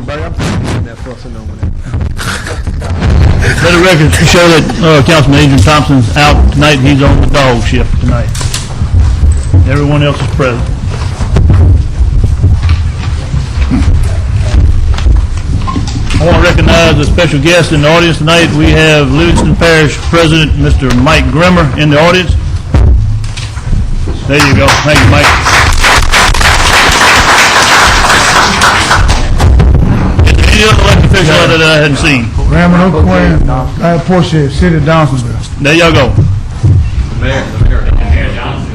that fussing over there. Let the record show that Councilman Adrian Thompson's out tonight. He's on the dog shift tonight. Everyone else is present. I want to recognize a special guest in the audience tonight. We have Livingston Parish President, Mr. Mike Grimmer, in the audience. There you go. Thank you, Mike. Is there any other elected official out there that I hadn't seen? Raymond O'Quinn, Portia, City of Dawsonville. There y'all go. Mayor.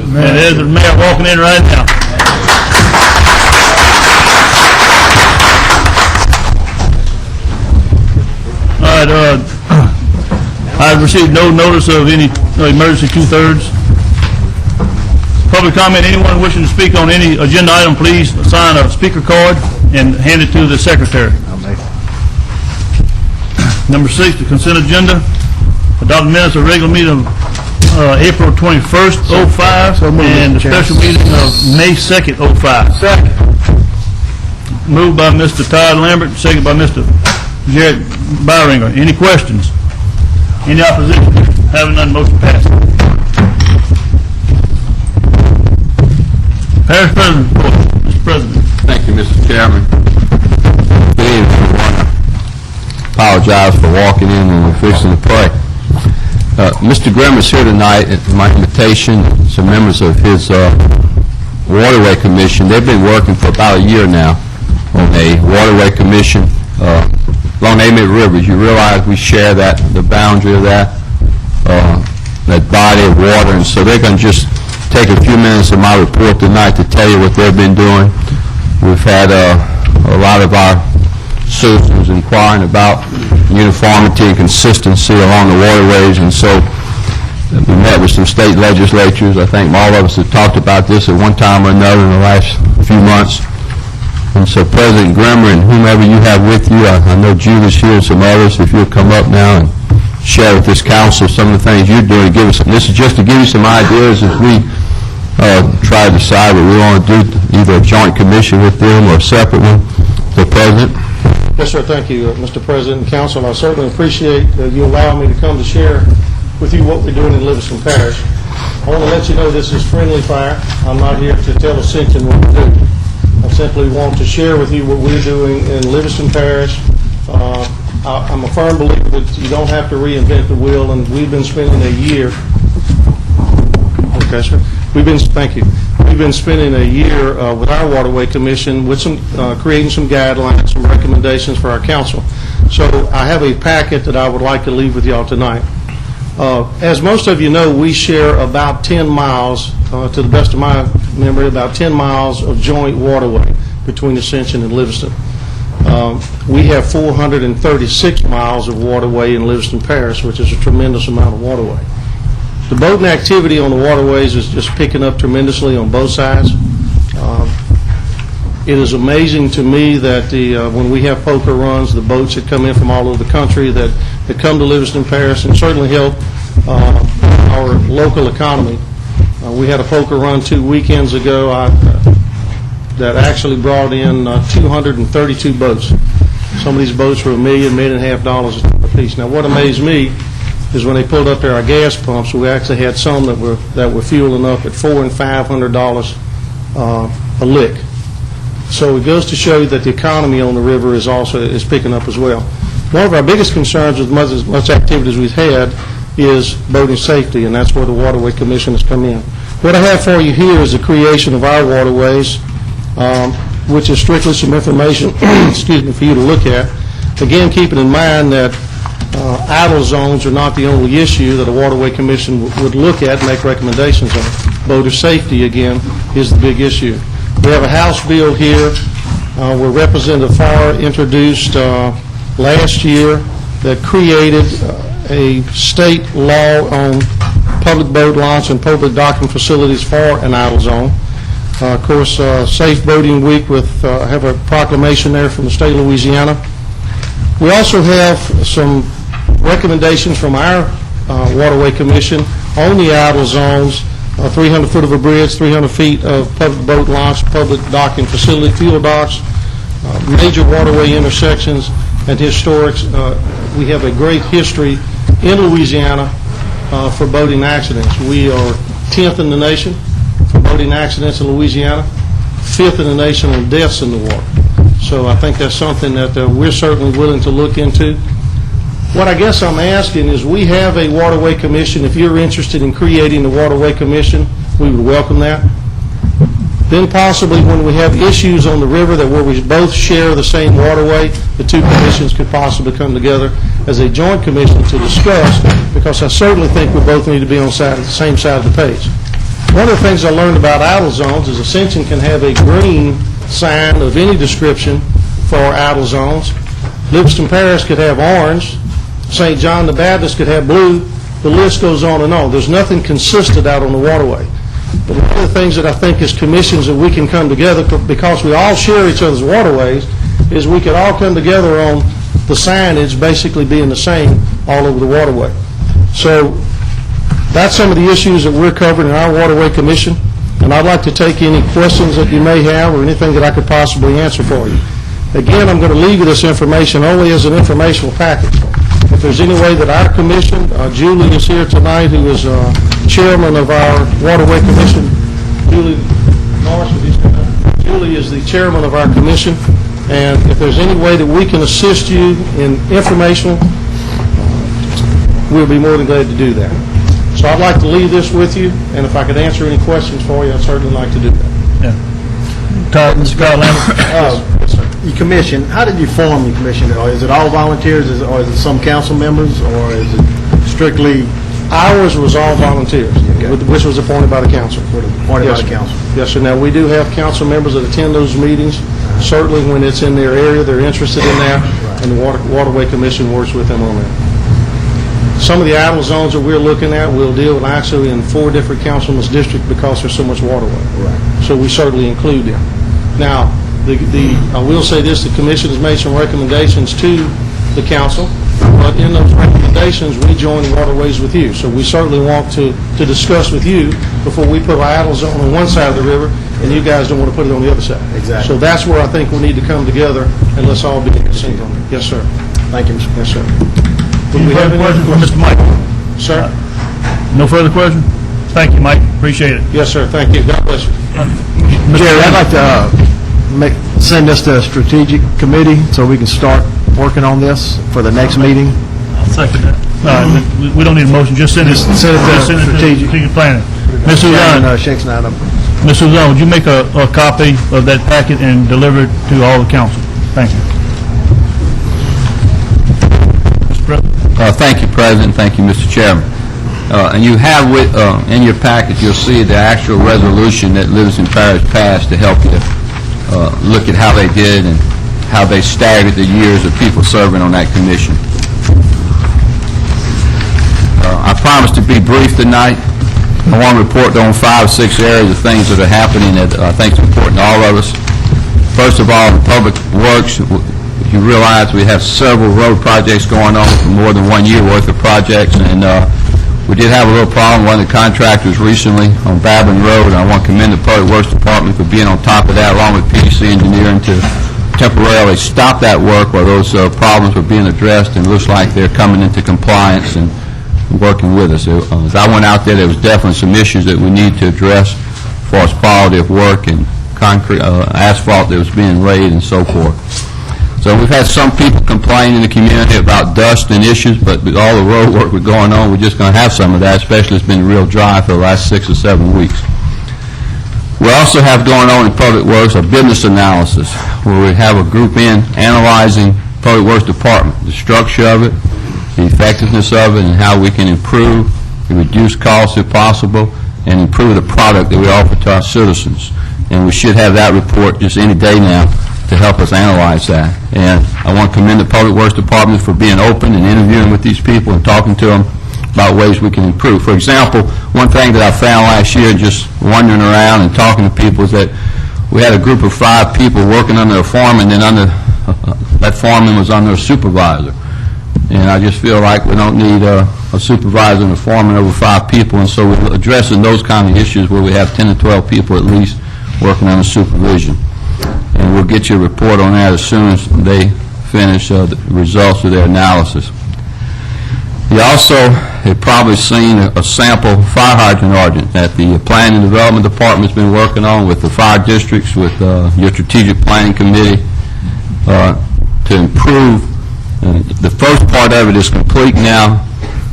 And there's the mayor walking in right now. All right, I've received no notice of any emergency two-thirds. Public comment, anyone wishing to speak on any agenda item, please sign a speaker card and hand it to the secretary. Number 6, the consent agenda. Adopt minutes of regular meeting of April 21st, 05, and the special meeting of May 2nd, 05. Second. Moved by Mr. Todd Lambert, second by Mr. Jared Byringer. Any questions? Any opposition? Having none, motion passes. Parish President, Mr. President. Thank you, Mr. Chairman. Good evening, everyone. I apologize for walking in and we're fixing to pray. Mr. Grimm is here tonight at my invitation. Some members of his Waterway Commission. They've been working for about a year now on a Waterway Commission along the Amite Rivers. You realize we share the boundary of that body of water, and so they're going to just take a few minutes of my report tonight to tell you what they've been doing. We've had a lot of our citizens inquiring about uniformity and consistency along the waterways, and so we met with some state legislatures. I think all of us have talked about this at one time or another in the last few months. And so President Grimmer and whomever you have with you, I know Julie's here and some others, if you'll come up now and share with this council some of the things you're doing. This is just to give you some ideas as we try to decide what we want to do, either a joint commission with them or a separate one. So, President? Yes, sir. Thank you, Mr. President and Council. I certainly appreciate you allowing me to come to share with you what we're doing in Livingston Parish. I want to let you know this is friendly fire. I'm not here to tell Ascension what to do. I simply want to share with you what we're doing in Livingston Parish. I'm a firm believer that you don't have to reinvent the wheel, and we've been spending a year. Okay, sir. Thank you. We've been spending a year with our Waterway Commission with some creating some guidelines, some recommendations for our council. So I have a packet that I would like to leave with y'all tonight. As most of you know, we share about 10 miles, to the best of my memory, about 10 miles of joint waterway between Ascension and Livingston. We have 436 miles of waterway in Livingston Parish, which is a tremendous amount of waterway. The boating activity on the waterways is just picking up tremendously on both sides. It is amazing to me that when we have poker runs, the boats that come in from all over the country that come to Livingston Parish and certainly help our local economy. We had a poker run 2 weekends ago that actually brought in 232 boats. Some of these boats were $1 million, $1.5 million a piece. Now, what amazed me is when they pulled up there our gas pumps, we actually had some that were fueling up at $400 and $500 a lick. So it goes to show you that the economy on the river is picking up as well. One of our biggest concerns with much activity as we've had is boating safety, and that's where the Waterway Commission has come in. What I have for you here is the creation of our waterways, which is strictly some information excuse me, for you to look at. Again, keeping in mind that idle zones are not the only issue that a Waterway Commission would look at and make recommendations on. Boater safety, again, is the big issue. We have a House bill here where Representative Farr introduced last year that created a state law on public boat launch and public docking facilities for an idle zone. Of course, Safe Boating Week have a proclamation there from the state of Louisiana. We also have some recommendations from our Waterway Commission on the idle zones, 300 foot of a bridge, 300 feet of public boat launch, public docking facility, fuel docks, major waterway intersections and historics. We have a great history in Louisiana for boating accidents. We are 10th in the nation for boating accidents in Louisiana, 5th in the nation on deaths in the water. So I think that's something that we're certainly willing to look into. What I guess I'm asking is, we have a Waterway Commission. If you're interested in creating the Waterway Commission, we would welcome that. Then possibly when we have issues on the river that where we both share the same waterway, the two commissions could possibly come together as a joint commission to discuss, because I certainly think we both need to be on the same side of the page. One of the things I learned about idle zones is Ascension can have a green sign of any description for idle zones. Livingston Parish could have orange. St. John the Baptist could have blue. The list goes on and on. There's nothing consistent out on the waterway. But one of the things that I think as commissions that we can come together, because we all share each other's waterways, is we could all come together on the signage basically being the same all over the waterway. So that's some of the issues that we're covering in our Waterway Commission, and I'd like to take any questions that you may have or anything that I could possibly answer for you. Again, I'm going to leave you this information only as an informational package. If there's any way that our commission, Julie is here tonight, who is chairman of our Waterway Commission. Julie Norris, Julie is the chairman of our commission, and if there's any way that we can assist you in informational, we'll be more than glad to do that. So I'd like to leave this with you, and if I could answer any questions for you, I'd certainly like to do that. Mr. Carl Lambert? Yes, sir. Your commission, how did you form your commission? Or is it all volunteers, or is it some council members, or is it strictly Ours was all volunteers, which was appointed by the council. appointed by the council? Yes, sir. Now, we do have council members that attend those meetings. Certainly, when it's in their area, they're interested in that, and the Waterway Commission works with them on that. Some of the idle zones that we're looking at, we'll deal with actually in 4 different councilmen's districts because there's so much waterway. Right. So we certainly include them. Now, I will say this, the commission has made some recommendations to the council, but in those recommendations, we join the waterways with you. So we certainly want to discuss with you before we put an idle zone on one side of the river, and you guys don't want to put it on the other side. Exactly. So that's where I think we need to come together, and let's all be in sync on it. Yes, sir. Thank you, Mr. Yes, sir. Any further questions for Mr. Mike? Sir? No further questions? Thank you, Mike. Appreciate it. Yes, sir. Thank you. God bless you. Jerry, I'd like to send this to a strategic committee so we can start working on this for the next meeting. I'll second that. We don't need a motion, just send it. Send it to just send it strategic. strategic planning. Ms. Chairman, Suzanne, shakes an item. Ms. Suzanne, would you make a copy of that packet and deliver it to all the council? Thank you. Mr. President. Thank you, President. Thank you, Mr. Chairman. And you have in your packet, you'll see the actual resolution that Livingston Parish passed to help you look at how they did and how they staggered the years of people serving on that commission. I promise to be brief tonight. I want to report on 5 or 6 areas of things that are happening that I think is important to all of us. First of all, in Public Works, you realize we have several road projects going on for more than 1 year worth of projects, and we did have a little problem with one of the contractors recently on Babin Road, and I want to commend the Public Works Department for being on top of that, along with PDC Engineering, to temporarily stop that work while those problems were being addressed, and it looks like they're coming into compliance and working with us. As I went out there was definitely some issues that we need to address as far as quality of work and concrete, asphalt that was being laid and so forth. So we've had some people complain in the community about dust and issues, but with all the road work we're going on, we're just going to have some of that, especially it's been real dry for the last 6 or 7 weeks. We also have going on in Public Works a business analysis, where we have a group in analyzing Public Works Department, the structure of it, the effectiveness of it, and how we can improve and reduce costs if possible, and improve the product that we offer to our citizens. And we should have that report just any day now to help us analyze that. And I want to commend the Public Works Department for being open and interviewing with these people and talking to them about ways we can improve. For example, one thing that I found last year just wandering around and talking to people is that we had a group of 5 people working under a foreman, and under that foreman was under a supervisor. And I just feel like we don't need a supervisor and a foreman over 5 people, and so we're addressing those kind of issues where we have 10 to 12 people at least working under supervision. and we'll get you a report on that as soon as they finish the results of their analysis. You also have probably seen a sample fire hydrant ordinance that the Planning and Development Department's been working on with the fire districts, with your strategic planning committee, to improve. The first part of it is complete now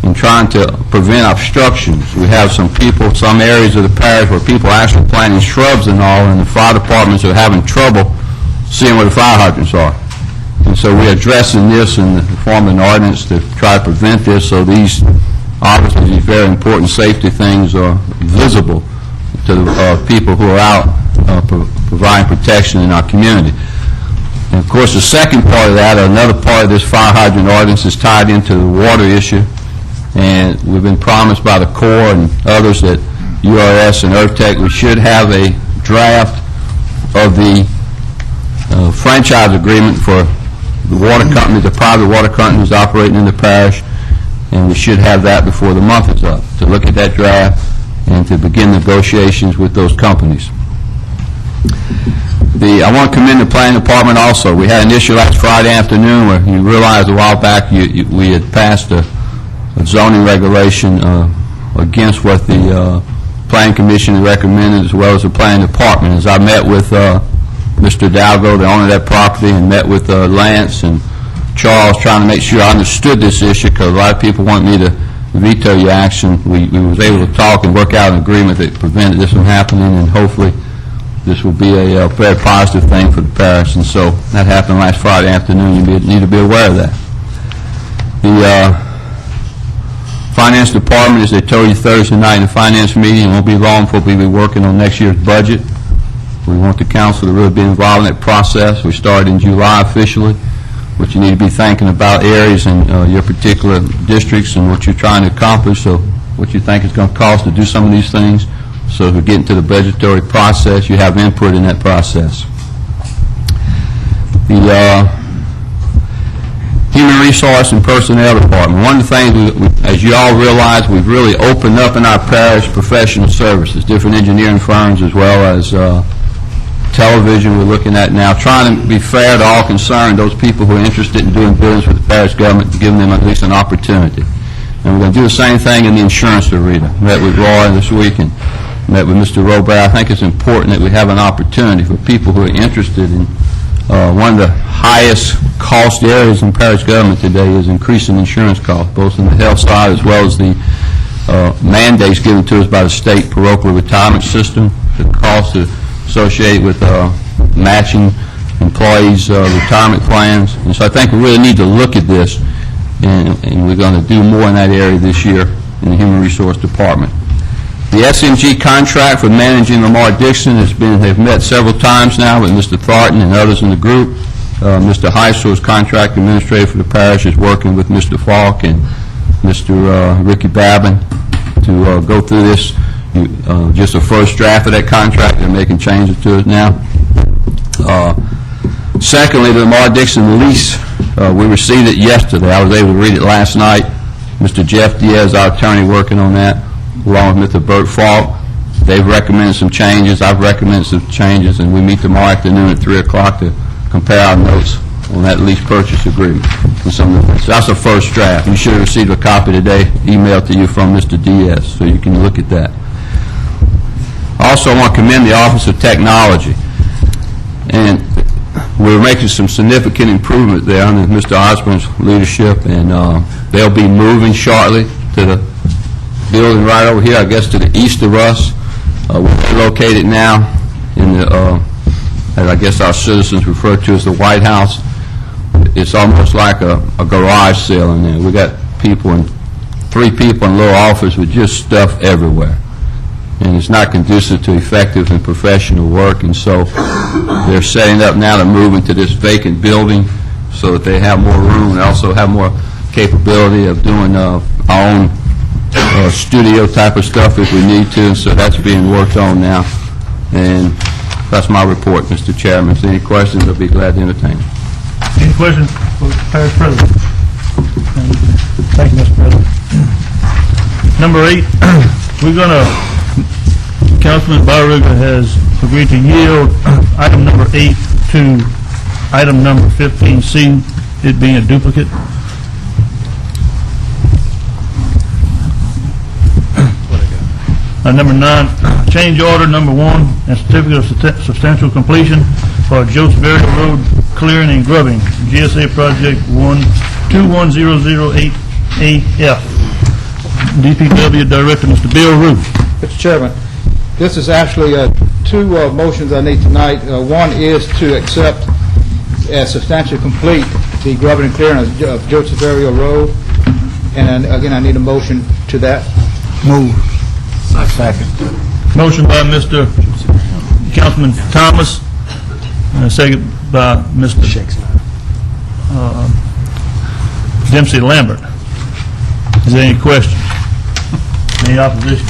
in trying to prevent obstructions. We have some areas of the parish where people are actually planting shrubs and all, and the fire departments are having trouble seeing where the fire hydrants are. And so we're addressing this in the form of an ordinance to try to prevent this, so obviously these very important safety things are visible to the people who are out providing protection in our community. And of course, the second part of that, or another part of this fire hydrant ordinance, is tied into the water issue. And we've been promised by the Corps and others that URS and EarthTech, we should have a draft of the franchise agreement for the water company, the private water companies operating in the parish, and we should have that before the month is up, to look at that draft and to begin negotiations with those companies. I want to commend the planning department also. We had an issue last Friday afternoon where you realized a while back we had passed a zoning regulation against what the planning commission recommended, as well as the planning department. As I met with Mr. Dalgo, the owner of that property, and met with Lance and Charles, trying to make sure I understood this issue, because a lot of people want me to veto your action. We was able to talk and work out an agreement that prevented this from happening, and hopefully this will be a very positive thing for the parish. And so that happened last Friday afternoon. You need to be aware of that. The Finance Department, as they told you Thursday night in the finance meeting, won't be long before we'll be working on next year's budget. We want the council to really be involved in that process. We started in July officially, but you need to be thinking about areas in your particular districts and what you're trying to accomplish, so what you think it's going to cost to do some of these things. So as we get into the budgetary process, you have input in that process. The Human Resource and Personnel Department. One of the things, as you all realize, we've really opened up in our parish professional services, different engineering firms as well as television we're looking at now, trying to be fair to all concerned, those people who are interested in doing business with the parish government, giving them at least an opportunity. And we're going to do the same thing in the insurance arena. Met with Roy this week and met with Mr. Robert. I think it's important that we have an opportunity for people who are interested in one of the highest cost areas in parish government today is increasing insurance costs, both on the health side as well as the mandates given to us by the state parochial retirement system, the costs associated with matching employees' retirement plans. And so I think we really need to look at this, and we're going to do more in that area this year in the Human Resource Department. The SMG contract for managing Lamar-Dixon they've met several times now with Mr. Thornton and others in the group. Mr. Heisel's contract administrator for the parish is working with Mr. Falk and Mr. Ricky Babin to go through this. Just a first draft of that contract. They're making changes to it now. Secondly, the Lamar-Dixon lease, we received it yesterday. I was able to read it last night. Mr. Jeff Diaz, our attorney, working on that, along with Mr. Bert Falk. They've recommended some changes. I've recommended some changes, and we meet tomorrow afternoon at 3 o'clock to compare our notes on that lease purchase agreement. So that's a first draft. You should have received a copy today, emailed to you from Mr. Diaz, so you can look at that. Also, I want to commend the Office of Technology. And we're making some significant improvement there under Mr. Osborne's leadership, and they'll be moving shortly to the building right over here, I guess to the east of us. We're located now in the, as I guess our citizens refer to as the White House. It's almost like a garage sale in there. We got people, 3 people in a little office with just stuff everywhere. And it's not conducive to effective and professional work, and so they're setting up now to move into this vacant building so that they have more room and also have more capability of doing our own studio type of stuff if we need to, and so that's being worked on now. And that's my report, Mr. Chairman. If there's any questions, I'll be glad to entertain. Any questions for the parish president? Thank you, Mr. President. Number 8, we're going to, Councilman Barriga has agreed to yield item number 8 to item number 15C, it being a duplicate. Number 9, change order number 1 and certificate of substantial completion for Joseph Area Road clearing and grubbing, GSA project 21008AF. DPW Director, Mr. Bill Rue. Mr. Chairman, this is actually two motions I need tonight. One is to accept as substantially complete the grubbing and clearing of Joseph Area Road, and again, I need a motion to that. Move. Second. Motion by Mr. Councilman Thomas, and a second by Mr. Dempsey Lambert. Is there any questions? Any opposition?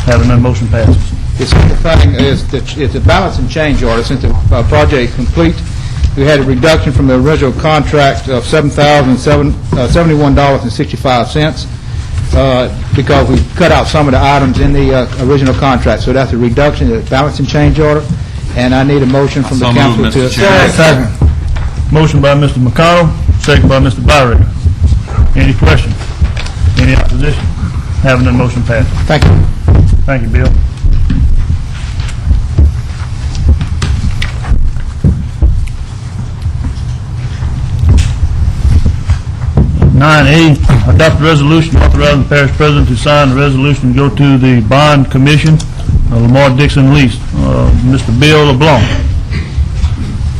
Having none, motion passes. The second thing is it's a balance and change order. Since the project is complete, we had a reduction from the original contract of $7,071.65 because we cut out some of the items in the original contract. So that's a reduction, a balance and change order, and I need a motion from the council to... Second. Motion by Mr. McConnell, second by Mr. Byrick. Any questions? Any opposition? Having none, motion passes. Thank you. Thank you, Bill. Nine A, adopt a resolution authorizing the parish president to sign the resolution and go to the bond commission, Lamar Dixon lease. Mr. Bill LeBlanc,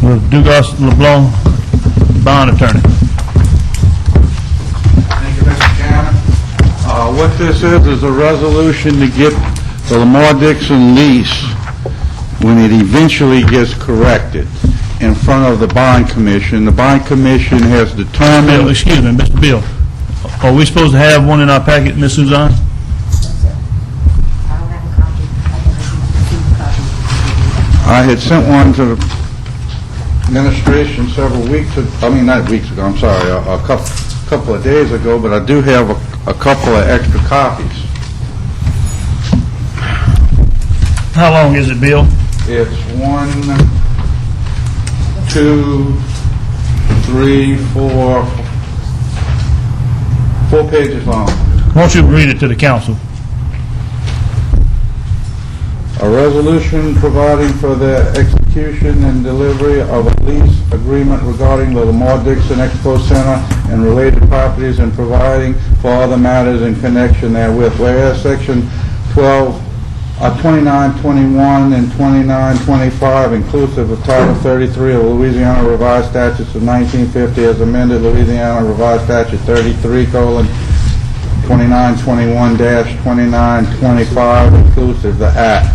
with Dugas LeBlanc, bond attorney. Thank you, Mr. Chairman. What this is a resolution to get the Lamar Dixon lease, when it eventually gets corrected, in front of the bond commission. The bond commission has Bill, determined... excuse me, Mr. Bill, are we supposed to have one in our packet, Ms. Suzanne? I had sent one to the administration several weeks ago, not weeks ago, I'm sorry, a couple of days ago, but I do have a couple of extra copies. How long is it, Bill? It's 1, 2, 3, 4 pages long. Why don't you read it to the council? A resolution providing for the execution and delivery of a lease agreement regarding the Lamar Dixon Expo Center and related properties and providing for other matters in connection therewith. Whereas Section 2921 and 2925, inclusive of Title 33 of Louisiana Revised Statutes of 1950 as amended, Louisiana Revised Statute 33:2921-2925, inclusive the Act,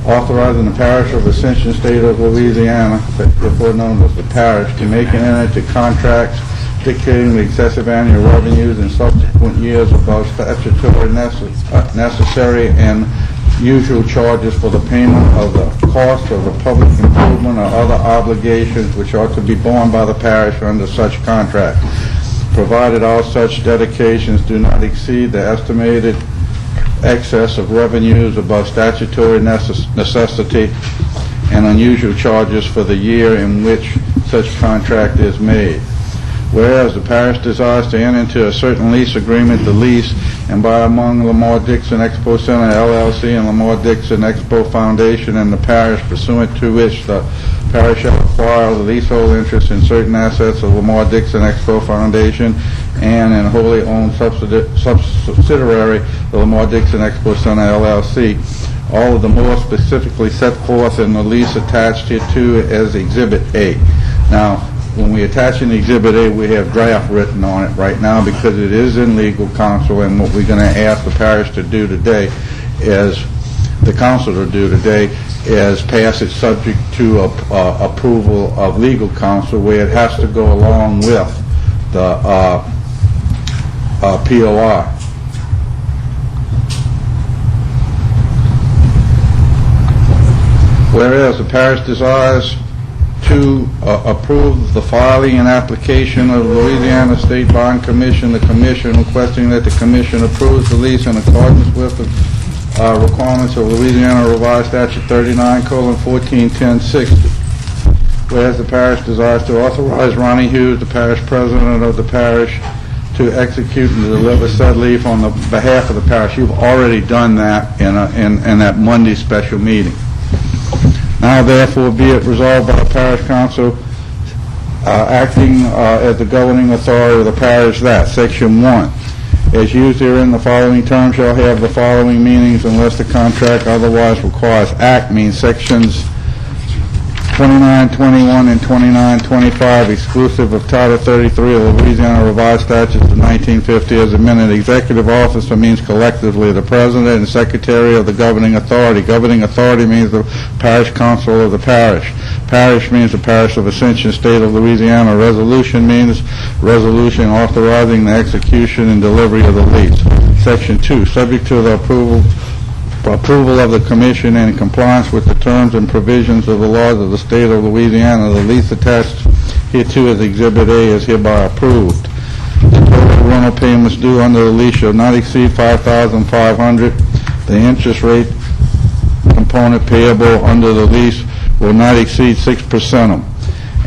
authorizing the Parish of Ascension, State of Louisiana, before known as the Parish, to make and enter into contracts dictating the excessive annual revenues in subsequent years above statutory necessary and usual charges for the payment of the cost of the public improvement or other obligations which are to be borne by the parish under such contract, provided all such dedications do not exceed the estimated excess of revenues above statutory necessity and unusual charges for the year in which such contract is made. Whereas the parish desires to enter into a certain lease agreement, the lease, and by among Lamar Dixon Expo Center LLC and Lamar Dixon Expo Foundation and the parish, pursuant to which the parish shall acquire the leasehold interest in certain assets of Lamar Dixon Expo Foundation and in wholly owned subsidiary, the Lamar Dixon Expo Center LLC, all of the more specifically set forth in the lease attached hereto as Exhibit A. Now, when we attach an Exhibit A, we have draft written on it right now because it is in legal counsel, and what we're going to ask the parish to do today is, the council to do today, is pass it subject to approval of legal counsel, where it has to go along with the POR. Whereas the parish desires to approve the filing and application of the Louisiana State Bond Commission, the commission requesting that the commission approves the lease in accordance with the requirements of Louisiana Revised Statute 39:141060. whereas the parish desires to authorize Ronnie Hughes, the parish president of the parish, to execute and deliver said leave on the behalf of the parish. You've already done that in that Monday special meeting. Now therefore be it resolved by the Parish Council acting as the governing authority of the parish that, Section 1, as used herein, the following term shall have the following meanings unless the contract otherwise requires. Act means Sections 2921 and 2925, exclusive of Title 33 of the Louisiana Revised Statutes of 1950 as amended. Executive officer means collectively the president and secretary of the governing authority. Governing authority means the parish council of the parish. Parish means the parish of Ascension, state of Louisiana. Resolution means resolution authorizing the execution and delivery of the lease. Section 2, subject to the approval of the commission and in compliance with the terms and provisions of the laws of the state of Louisiana, the lease attached hereto as Exhibit A is hereby approved. The total rental payments due under the lease shall not exceed $5,500. The interest rate component payable under the lease will not exceed 6%,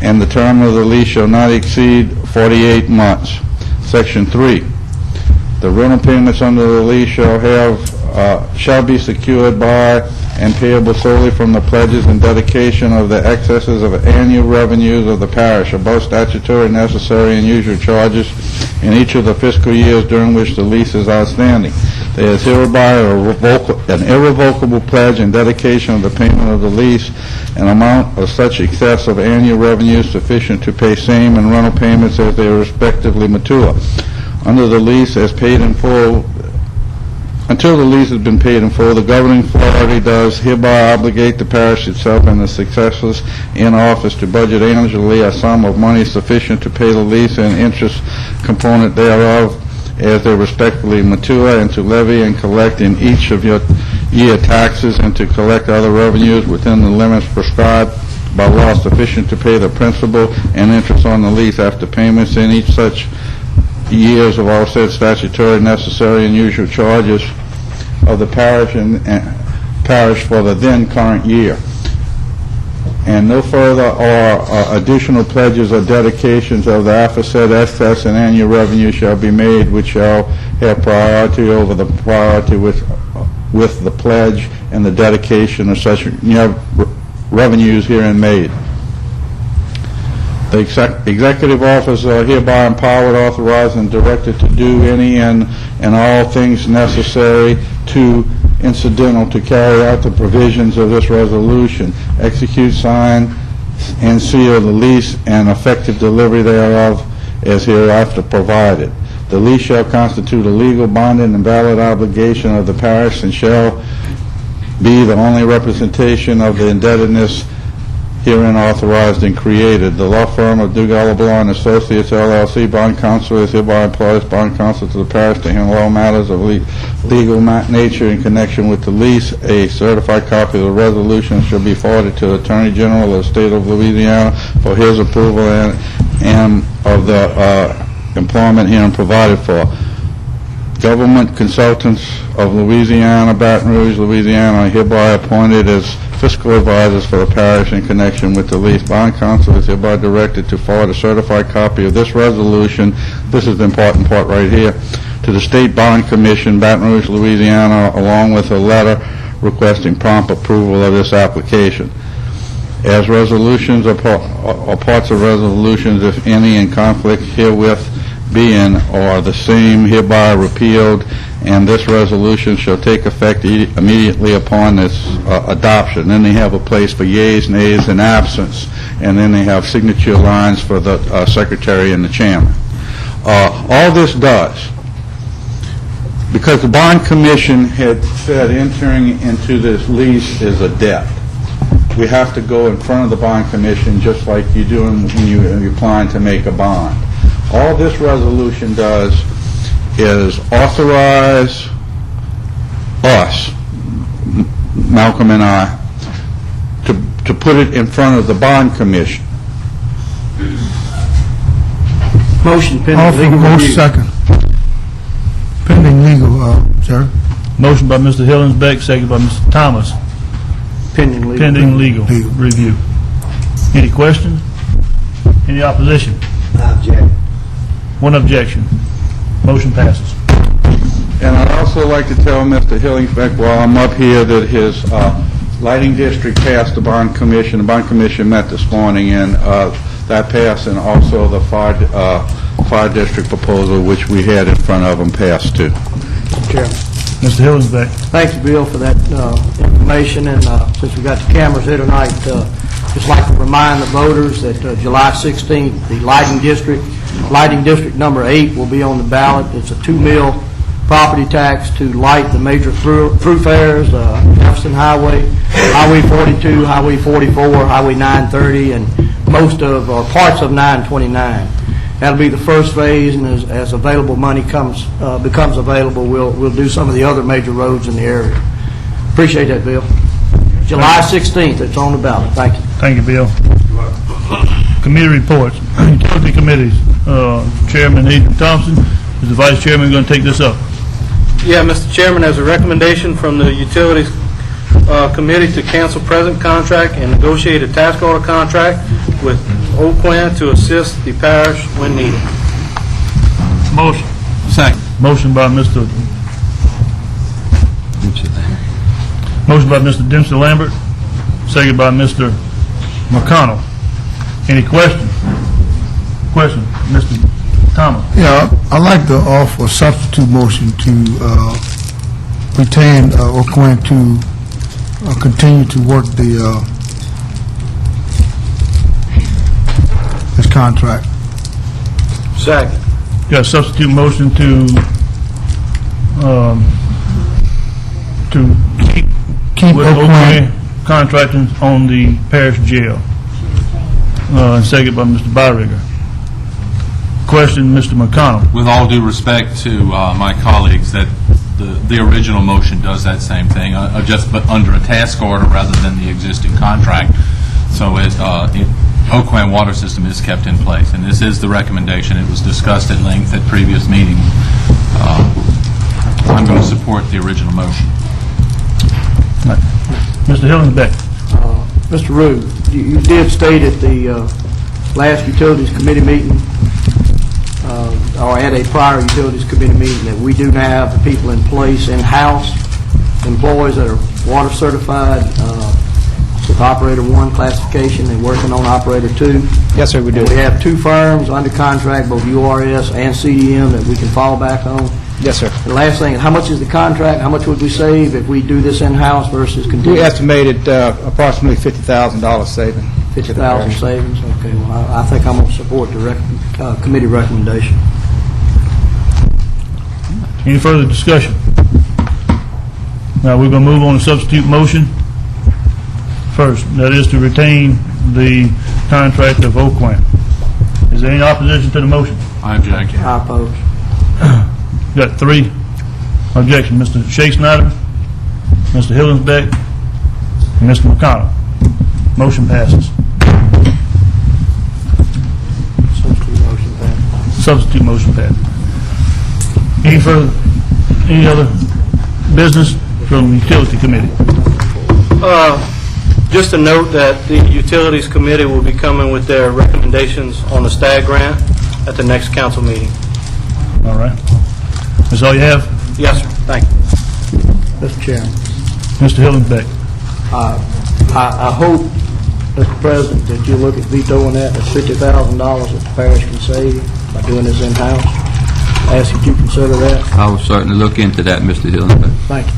and the term of the lease shall not exceed 48 months. Section 3. The rental payments under the lease shall be secured by and payable solely from the pledges and dedication of the excesses of annual revenues of the parish, above statutory, necessary, and usual charges in each of the fiscal years during which the lease is outstanding. There is hereby an irrevocable pledge and dedication of the payment of the lease, an amount of such excess of annual revenues sufficient to pay same and rental payments as they respectively mature. Under the lease as paid in full, until the lease has been paid in full, the governing authority does hereby obligate the parish itself and the successors in office to budget annually a sum of money sufficient to pay the lease and interest component thereof as they respectively mature, and to levy and collect in each of your year taxes and to collect other revenues within the limits prescribed by law sufficient to pay the principal and interest on the lease after payments in each such years of all said statutory, necessary, and usual charges of the parish and parish for the then current year. And no further or additional pledges or dedications of the aforesaid excess and annual revenue shall be made, which shall have priority over the priority with the pledge and the dedication of such revenues herein made. The executive officers are hereby empowered, authorized, and directed to do any and all things necessary to incidental to carry out the provisions of this resolution, execute, sign, and seal the lease and effective delivery thereof as hereafter provided. The lease shall constitute a legal, binding, and valid obligation of the parish and shall be the only representation of the indebtedness herein authorized and created. The law firm of Dugal, LeBlanc & Associates, LLC, bond counsel, is hereby employs bond counsel to the parish to handle all matters of legal nature in connection with the lease. A certified copy of the resolution shall be forwarded to the Attorney General of the State of Louisiana for his approval and of the employment herein provided for. Government consultants of Louisiana, Baton Rouge, Louisiana, are hereby appointed as fiscal advisors for the parish in connection with the lease. Bond counsel is hereby directed to forward a certified copy of this resolution, this is the important part right here, to the State Bond Commission, Baton Rouge, Louisiana, along with a letter requesting prompt approval of this application. As resolutions or parts of resolutions, if any, in conflict herewith being or the same hereby repealed, and this resolution shall take effect immediately upon its adoption. Then they have a place for yeas, nays, and absence, and then they have signature lines for the secretary and the chairman. All this does, because the bond commission had said entering into this lease is a debt, we have to go in front of the bond commission just like you do when you're applying to make a bond. All this resolution does is authorize us, Malcolm and I, to put it in front of the bond commission. Motion pending Offer legal motion review. second. Pending legal, sir. Motion by Mr. Hillensbeck, second by Mr. Thomas. Pending legal. Pending legal Legal. review. Any questions? Any opposition? Object. One objection. Motion passes. And I'd also like to tell Mr. Hillingsbeck while I'm up here that his lighting district passed the bond commission. The bond commission met this morning, and that passed, and also the fire district proposal, which we had in front of them, passed too. Chairman. Mr. Hillingsbeck. Thank you, Bill, for that information, and since we got the cameras here tonight, just like to remind the voters that July 16th, the lighting district number 8 will be on the ballot. It's a 2 mil property tax to light the major thoroughfares, Jefferson Highway, Highway 42, Highway 44, Highway 930, and most of, or parts of 929. That'll be the first phase, and as available money becomes available, we'll do some of the other major roads in the area. Appreciate that, Bill. July 16th, it's on the ballot. Thank you. Thank you, Bill. Committee reports. Utility committees. Chairman Adrian Thompson is the vice chairman going to take this up. Yeah, Mr. Chairman, as a recommendation from the Utilities Committee to cancel present contract and negotiate a task order contract with Oquan to assist the parish when needed. Motion. Second. Motion by Mr. Dempsey Lambert, second by Mr. McConnell. Any questions? Question, Mr. Thomas. Yeah, I'd like to offer a substitute motion to retain Oquan to continue to work this contract. Second. Got a substitute motion to Keep with Oquan. Oquan contracting on the parish jail. And second by Mr. Byringer. Question, Mr. McConnell. With all due respect to my colleagues, that the original motion does that same thing, just but under a task order rather than the existing contract. So Oquan water system is kept in place, and this is the recommendation. It was discussed at length at previous meetings. I'm going to support the original motion. Mr. Hillingsbeck. Mr. Rue, you did state at the last Utilities Committee meeting, or at a prior Utilities Committee meeting, that we do have the people in place in-house, employees that are water certified with Operator 1 classification and working on Operator 2. Yes, sir, we do. And we have 2 firms under contract, both URS and CDM, that we can fall back on. Yes, sir. The last thing, how much is the contract? How much would we save if we do this in-house versus We continue? estimated approximately $50,000 saving. 50,000 savings? Okay, well, I think I'm going to support the committee recommendation. Any further discussion? Now, we're going to move on to substitute motion first. That is to retain the contract of Oquan. Is there any opposition to the motion? I object. I oppose. Got 3 objections. Mr. Shea Snyder, Mr. Hillingsbeck, and Mr. McConnell. Motion passes. Substitute motion passed. Any other business from the Utility Committee? Just a note that the Utilities Committee will be coming with their recommendations on the STAG grant at the next council meeting. All right. That's all you have? Yes, sir. Thank you. Mr. Chairman, Mr. Hillingsbeck. I hope, Mr. President, that you look at vetoing that. That's $50,000 that the parish can save by doing this in-house. I ask that you consider that. I will certainly look into that, Mr. Hillingsbeck. Thank you.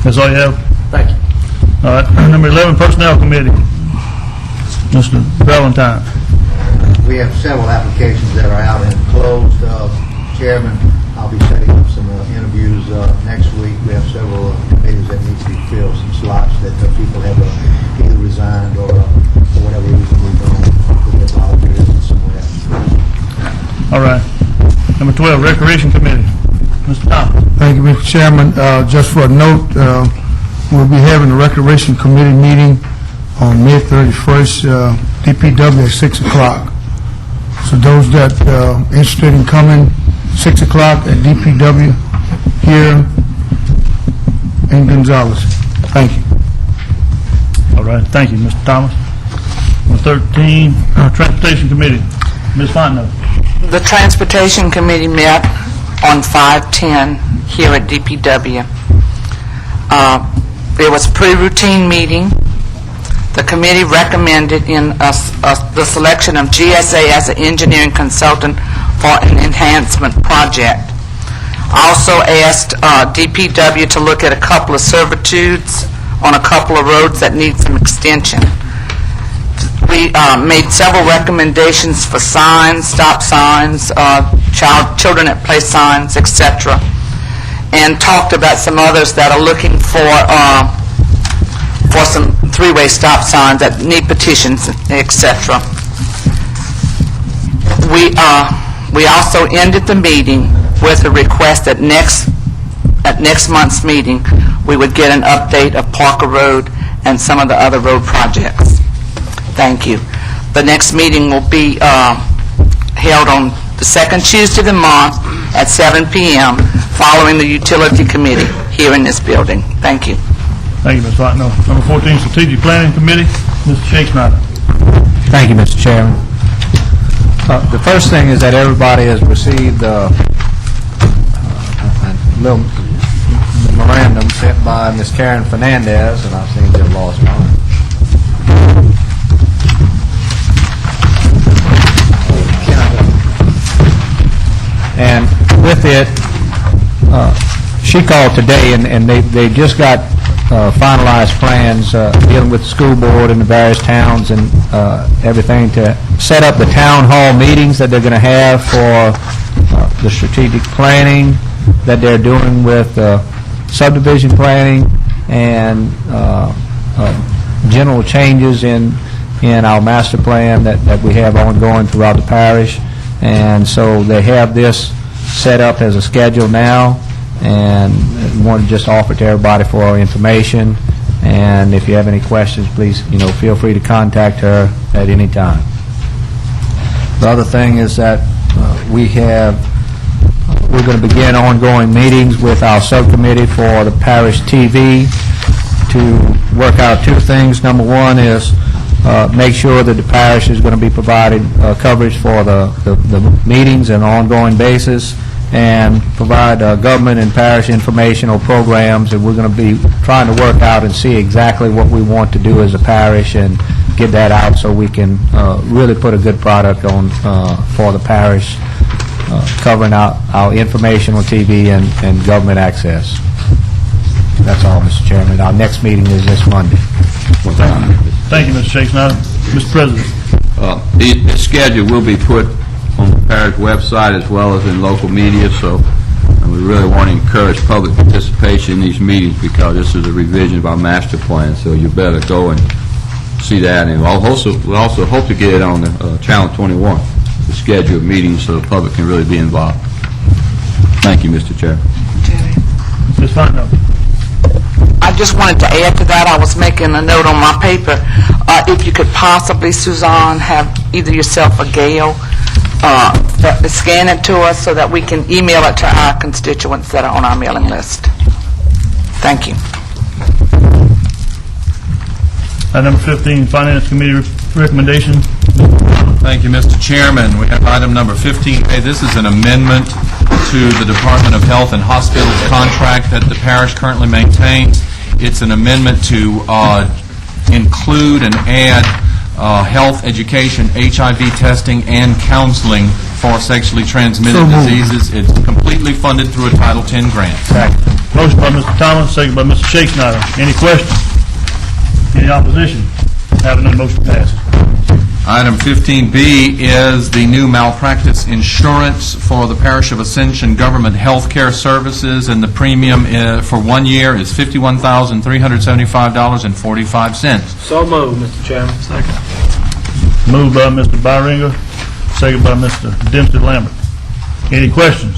That's all you have? Thank you. All right. Number 11, Personnel Committee. Mr. Valentine. We have several applications that are out and closed. Chairman, I'll be setting up some interviews next week. We have several committees that need to be filled, some slots that people have either resigned or for whatever reason moved on with their volunteers and somewhere else. All right. Number 12, Recreation Committee. Mr. Thomas. Thank you, Mr. Chairman. Just for a note, we'll be having a Recreation Committee meeting on May 31st, DPW at 6 o'clock. So those that interested in coming, 6 o'clock at DPW here in Gonzales. Thank you. All right. Thank you, Mr. Thomas. Number 13, Transportation Committee. Ms. Fontenot. The Transportation Committee met on 5/10 here at DPW. It was a pretty routine meeting. The committee recommended the selection of GSA as an engineering consultant for an enhancement project. Also asked DPW to look at a couple of servitudes on a couple of roads that need some extension. We made several recommendations for signs, stop signs, children at play signs, etc., and talked about some others that are looking for some three-way stop signs that need petitions, etc. We also ended the meeting with a request that at next month's meeting we would get an update of Parker Road and some of the other road projects. Thank you. The next meeting will be held on the second Tuesday of the month at 7 p.m. following the Utility Committee here in this building. Thank you. Thank you, Ms. Fontenot. Number 14, Strategic Planning Committee. Mr. Shakespeare. Thank you, Mr. Chairman. The first thing is that everybody has received a little memorandum sent by Ms. Karen Fernandez, and I seem to have lost mine. And with it, she called today, and they just got finalized plans dealing with the school board and the various towns and everything to set up the town hall meetings that they're going to have for the strategic planning that they're doing with subdivision planning and general changes in our master plan that we have ongoing throughout the parish. And so they have this set up as a schedule now, and want to just offer it to everybody for our information. And if you have any questions, please, feel free to contact her at any time. The other thing is that we're going to begin ongoing meetings with our subcommittee for the parish TV to work out two things. Number one is make sure that the parish is going to be providing coverage for the meetings on an ongoing basis, and provide government and parish informational programs. And we're going to be trying to work out and see exactly what we want to do as a parish and get that out so we can really put a good product on for the parish, covering out our information on TV and government access. That's all, Mr. Chairman. Our next meeting is this Monday. Thank you, Mr. Shakespeare. Mr. President. The schedule will be put on the parish website as well as in local media, so we really want to encourage public participation in these meetings because this is a revision of our master plan, so you better go and see that. And we'll also hope to get it on the Channel 21, the schedule of meetings, so the public can really be involved. Thank you, Mr. Chair. Ms. Fontenot. I just wanted to add to that. I was making a note on my paper. If you could possibly, Suzanne, have either yourself or Gail scan it to us so that we can email it to our constituents that are on our mailing list. Thank you. Number 15, Finance Committee recommendation. Thank you, Mr. Chairman. We have item number 15A. This is an amendment to the Department of Health and Hospitals contract that the parish currently maintains. It's an amendment to include and add health education, HIV testing, and counseling for sexually transmitted diseases. It's completely funded through a Title X grant. Motion by Mr. Thomas, second by Mr. Shakespeare. Any questions? Any opposition? Having none, motion passes. Item 15B is the new malpractice insurance for the Parish of Ascension Government Health Care Services, and the premium for 1 year is $51,375.45. So moved, Mr. Chairman. Second. Moved by Mr. Byringer, second by Mr. Dempsey Lambert. Any questions?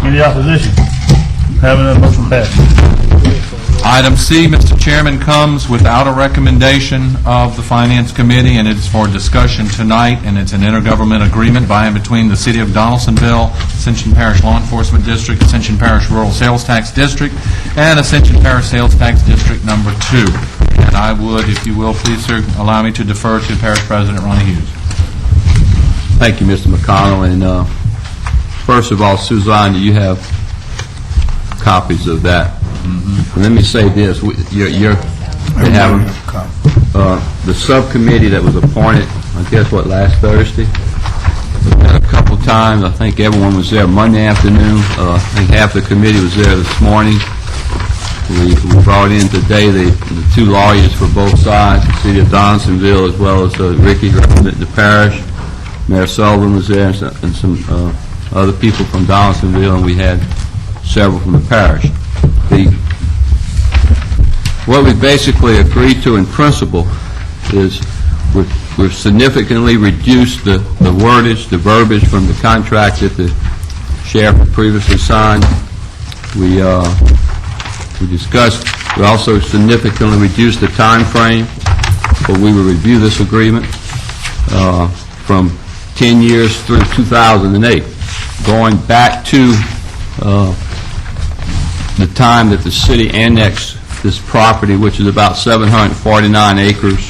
Any opposition? Having none, motion passes. Item C, Mr. Chairman, comes without a recommendation of the Finance Committee, and it's for discussion tonight, and it's an intergovernmental agreement by and between the City of Donaldsonville, Ascension Parish Law Enforcement District, Ascension Parish Rural Sales Tax District, and Ascension Parish Sales Tax District Number 2. And I would, if you will, please, sir, allow me to defer to Parish President Ronnie Hughes. Thank you, Mr. McConnell. And first of all, Suzanne, do you have copies of that? Let me say this: they have the subcommittee that was appointed, I guess, last Thursday. We met a couple times. I think everyone was there Monday afternoon. I think half the committee was there this morning. We brought in today the two lawyers for both sides, the City of Donaldsonville, as well as Ricky, representing the parish. Mayor Sullivan was there, and some other people from Donaldsonville, and we had several from the parish. What we basically agreed to in principle is we've significantly reduced the wordage, the verbiage from the contract that the sheriff had previously signed. We discussed, we also significantly reduced the time frame where we will review this agreement from 10 years through 2008, going back to the time that the city annexed this property, which is about 749 acres,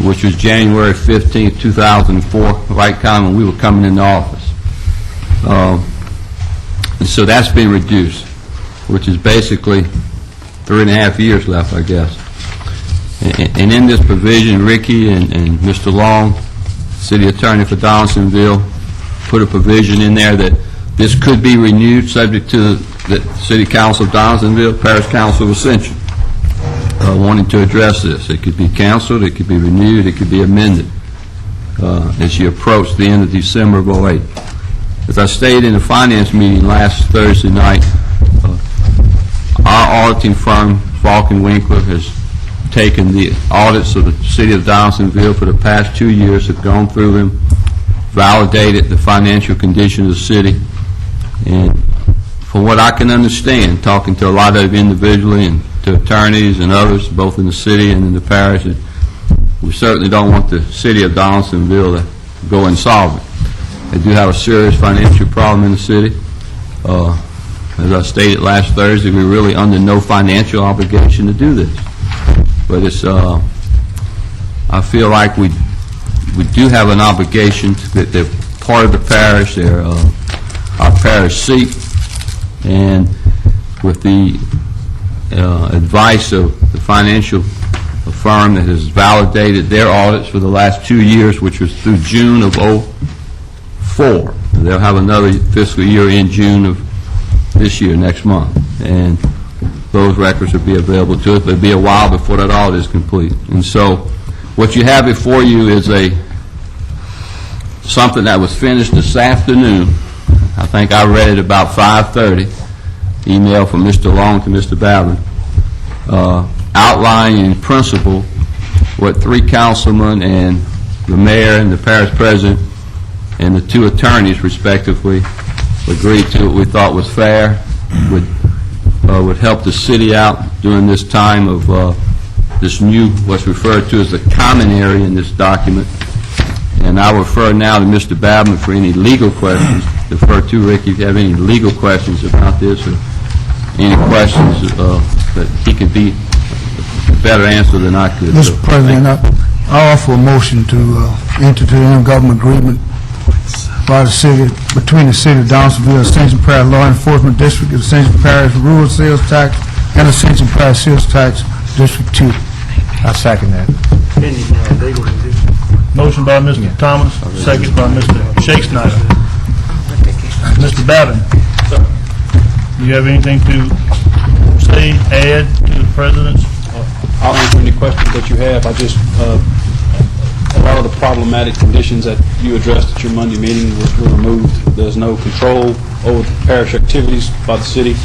which was January 15, 2004, right time when we were coming into office. And so that's been reduced, which is basically 3.5 years left, I guess. And in this provision, Ricky and Mr. Long, city attorney for Donaldsonville, put a provision in there that this could be renewed subject to the City Council of Donaldsonville, Parish Council of Ascension, wanting to address this. It could be canceled, it could be renewed, it could be amended as you approach the end of December of 2008. As I stated in the finance meeting last Thursday night, our auditing firm, Falk & Winkler, has taken the audits of the City of Donaldsonville for the past 2 years, have gone through them, validated the financial condition of the city, and from what I can understand, talking to a lot of individually and to attorneys and others, both in the city and in the parish, we certainly don't want the City of Donaldsonville to go insolvent. They do have a serious financial problem in the city. As I stated last Thursday, we're really under no financial obligation to do this. But it's, I feel like we do have an obligation to, they're part of the parish, they're our parish seat, and with the advice of the financial firm that has validated their audits for the last 2 years, which was through June of 2004. They'll have another fiscal year in June of this year, next month, and those records will be available to us, but it'll be a while before that audit is complete. And so what you have before you is something that was finished this afternoon. I think I read it about 5:30, email from Mr. Long to Mr. Babin, outlining in principle what 3 councilmen and the mayor and the parish president and the 2 attorneys, respectively, agreed to what we thought was fair, would help the city out during this time of this new, what's referred to as the common area in this document. And I refer now to Mr. Babin for any legal questions. Defer to Ricky if you have any legal questions about this, or any questions that he could be better answer than I could. Mr. President, I offer a motion to enter into an intergovernmental agreement by the city, between the City of Donaldsonville, Ascension Parish Law Enforcement District, Ascension Parish Rural Sales Tax, and Ascension Parish Sales Tax District 2. I second that. Motion by Mr. Thomas, second by Mr. Shakespeare. Mr. Babin, do you have anything to say, add to the President's? I'll answer any questions that you have. I just, a lot of the problematic conditions that you addressed at your Monday meeting were removed. There's no control over the parish activities by the city.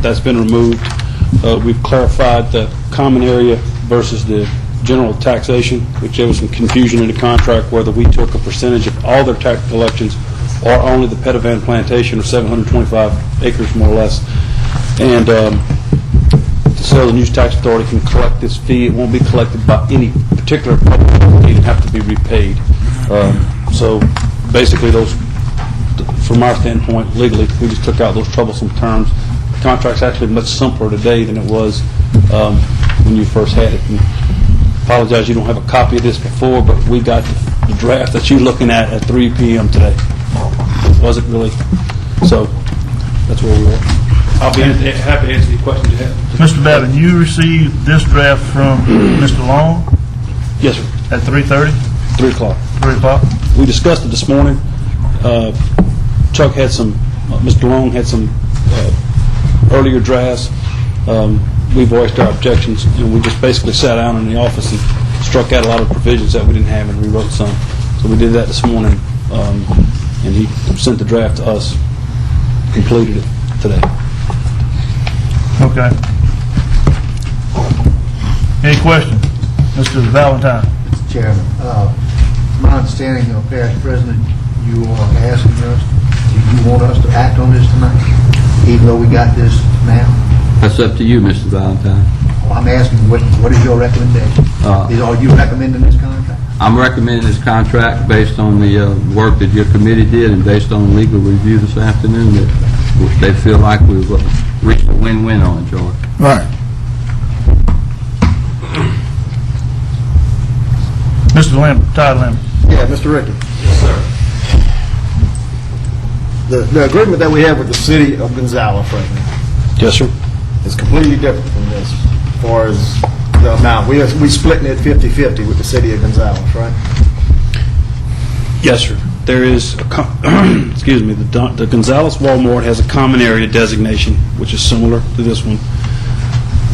That's been removed. We've clarified the common area versus the general taxation, which there was some confusion in the contract whether we took a percentage of all their tax collections or only the Pedovan plantation of 725 acres, more or less. And Sales and Use Tax Authority can collect this fee. It won't be collected by any particular public entity. It'll have to be repaid. So basically, those, from our standpoint, legally, we just took out those troublesome terms. The contract's actually much simpler today than it was when you first had it. And apologize you don't have a copy of this before, but we got the draft that you're looking at 3 p.m. today. Was it really? So that's where we were. I'll be happy to answer any questions you have. Mr. Babin, you received this draft from Mr. Long Yes, sir. at 3:30, 3 o'clock. 3 o'clock? We discussed it this morning. Chuck had some, Mr. Long had some earlier drafts. We voiced our objections, and we just basically sat down in the office and struck out a lot of provisions that we didn't have and rewrote some. So we did that this morning, and he sent the draft to us, completed it today. Okay. Any questions? Mr. Valentine? Mr. Chairman, my understanding, Parish President, you are asking us, do you want us to act on this tonight, even though we got this now? That's up to you, Mr. Valentine. Well, I'm asking, what is your recommendation? Are you recommending this contract? I'm recommending this contract based on the work that your committee did and based on legal review this afternoon that they feel like we've reached a win-win on it, George. Right. Mr. Lim, Todd Lim. Yeah, Mr. Ricky. Yes, sir. The agreement that we have with the city of Gonzales right now Yes, sir. is completely different from this as far as the amount. We splitting it 50-50 with the city of Gonzales, right? Yes, sir. There is, excuse me, the Gonzales Walmart has a common area designation, which is similar to this one.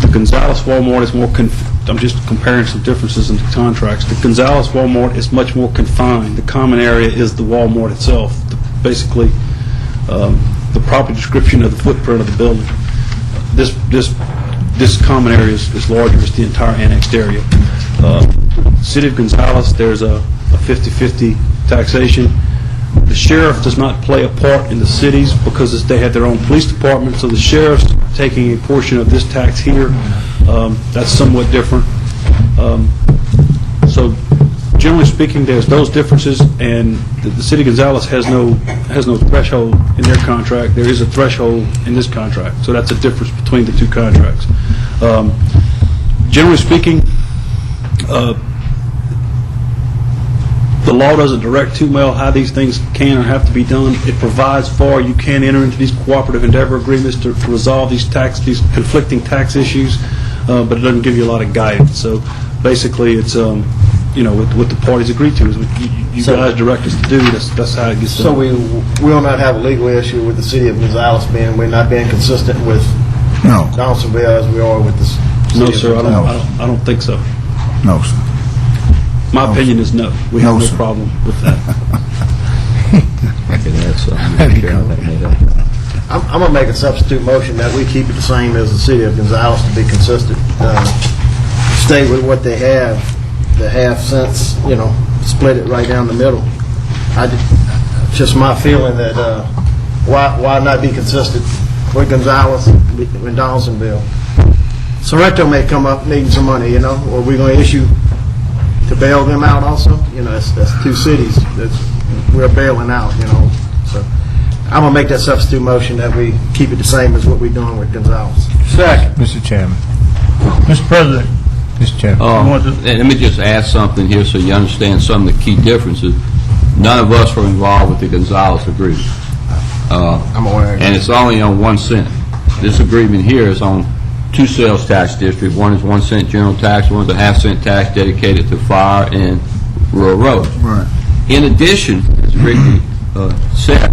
The Gonzales Walmart is more, I'm just comparing some differences in the contracts. The Gonzales Walmart is much more confined. The common area is the Walmart itself, basically the proper description of the footprint of the building. This common area is larger. It's the entire annexed area. City of Gonzales, there's a 50-50 taxation. The sheriff does not play a part in the cities because they have their own police department, so the sheriff's taking a portion of this tax here. That's somewhat different. So generally speaking, there's those differences, and the city of Gonzales has no threshold in their contract. There is a threshold in this contract, so that's a difference between the two contracts. Generally speaking, the law doesn't direct too well how these things can or have to be done. It provides for you can enter into these cooperative endeavor agreements to resolve these conflicting tax issues, but it doesn't give you a lot of guidance. So basically, it's what the parties agree to is what you guys direct us to do. That's how it gets done. So we will not have a legal issue with the city of Gonzales we're not being consistent with Donaldsonville as we are with the city No, of sir. Gonzales. I don't think so. No, sir. My opinion is no. We have no problem with that. I'm going to make a substitute motion that we keep it the same as the city of Gonzales to be consistent. Stay with what they have, the half cents, split it right down the middle. Just my feeling that why not be consistent with Gonzales and Donaldsonville? Sorrento may come up needing some money, or we're going to issue to bail them out also. That's two cities that we're bailing out, So I'm going to make that substitute motion that we keep it the same as what we're doing with Gonzales. Second. Mr. Chairman. Mr. President? Mr. Chairman. Let me just add something here so you understand some of the key differences. None of us were involved with the Gonzales agreement. I'm aware. And it's only on 1 cent. This agreement here is on 2 sales tax districts. One is 1 cent general tax, one is a half-cent tax dedicated to fire and rural roads. Right. In addition, as Ricky said,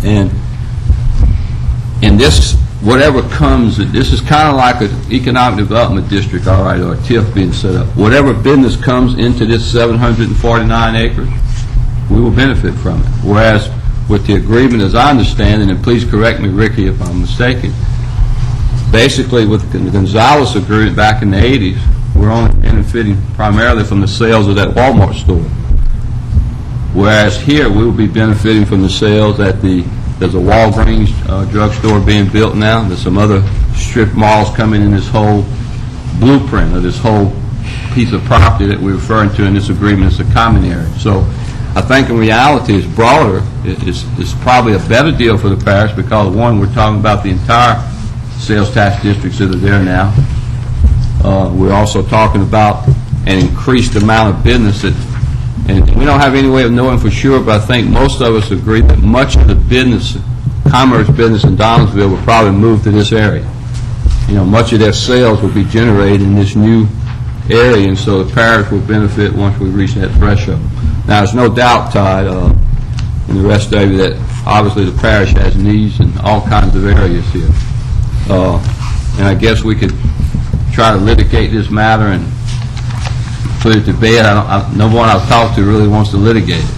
and in this, whatever comes, this is kind of like an economic development district, all right, or a TIF being set up. Whatever business comes into this 749 acres, we will benefit from it. Whereas with the agreement, as I understand it, and please correct me, Ricky, if I'm mistaken, basically with the Gonzales agreement back in the 80s, we're only benefiting primarily from the sales of that Walmart store. Whereas here, we will be benefiting from the sales at there's a Walgreens drugstore being built now. There's some other strip malls coming in this whole blueprint of this whole piece of property that we're referring to in this agreement as a common area. So I think in reality it's broader. It's probably a better deal for the parish because, one, we're talking about the entire sales tax districts that are there now. We're also talking about an increased amount of business that, and we don't have any way of knowing for sure, but I think most of us agree that much of the business, commerce business in Donaldsonville will probably move to this area. You know, much of their sales will be generated in this new area, and so the parish will benefit once we reach that threshold. Now, there's no doubt, Todd, and the rest of you, that obviously the parish has needs in all kinds of areas here. And I guess we could try to litigate this matter and put it to bed. No one I've talked to really wants to litigate it.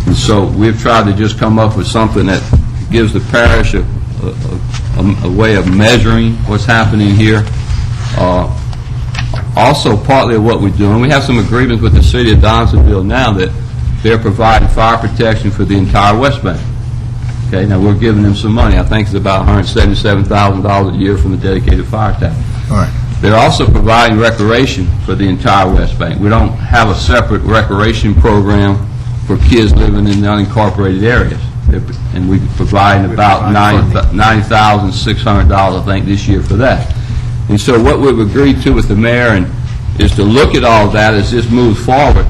And so we've tried to just come up with something that gives the parish a way of measuring what's happening here. Also, partly of what we're doing, we have some agreements with the city of Donaldsonville now that they're providing fire protection for the entire West Bank. Okay, now we're giving them some money. I think it's about $177,000 a year from the dedicated fire tax. All right. They're also providing recreation for the entire West Bank. We don't have a separate recreation program for kids living in the unincorporated areas. And we're providing about $90,600, I think, this year for that. And so what we've agreed to with the mayor is to look at all of that as this moves forward,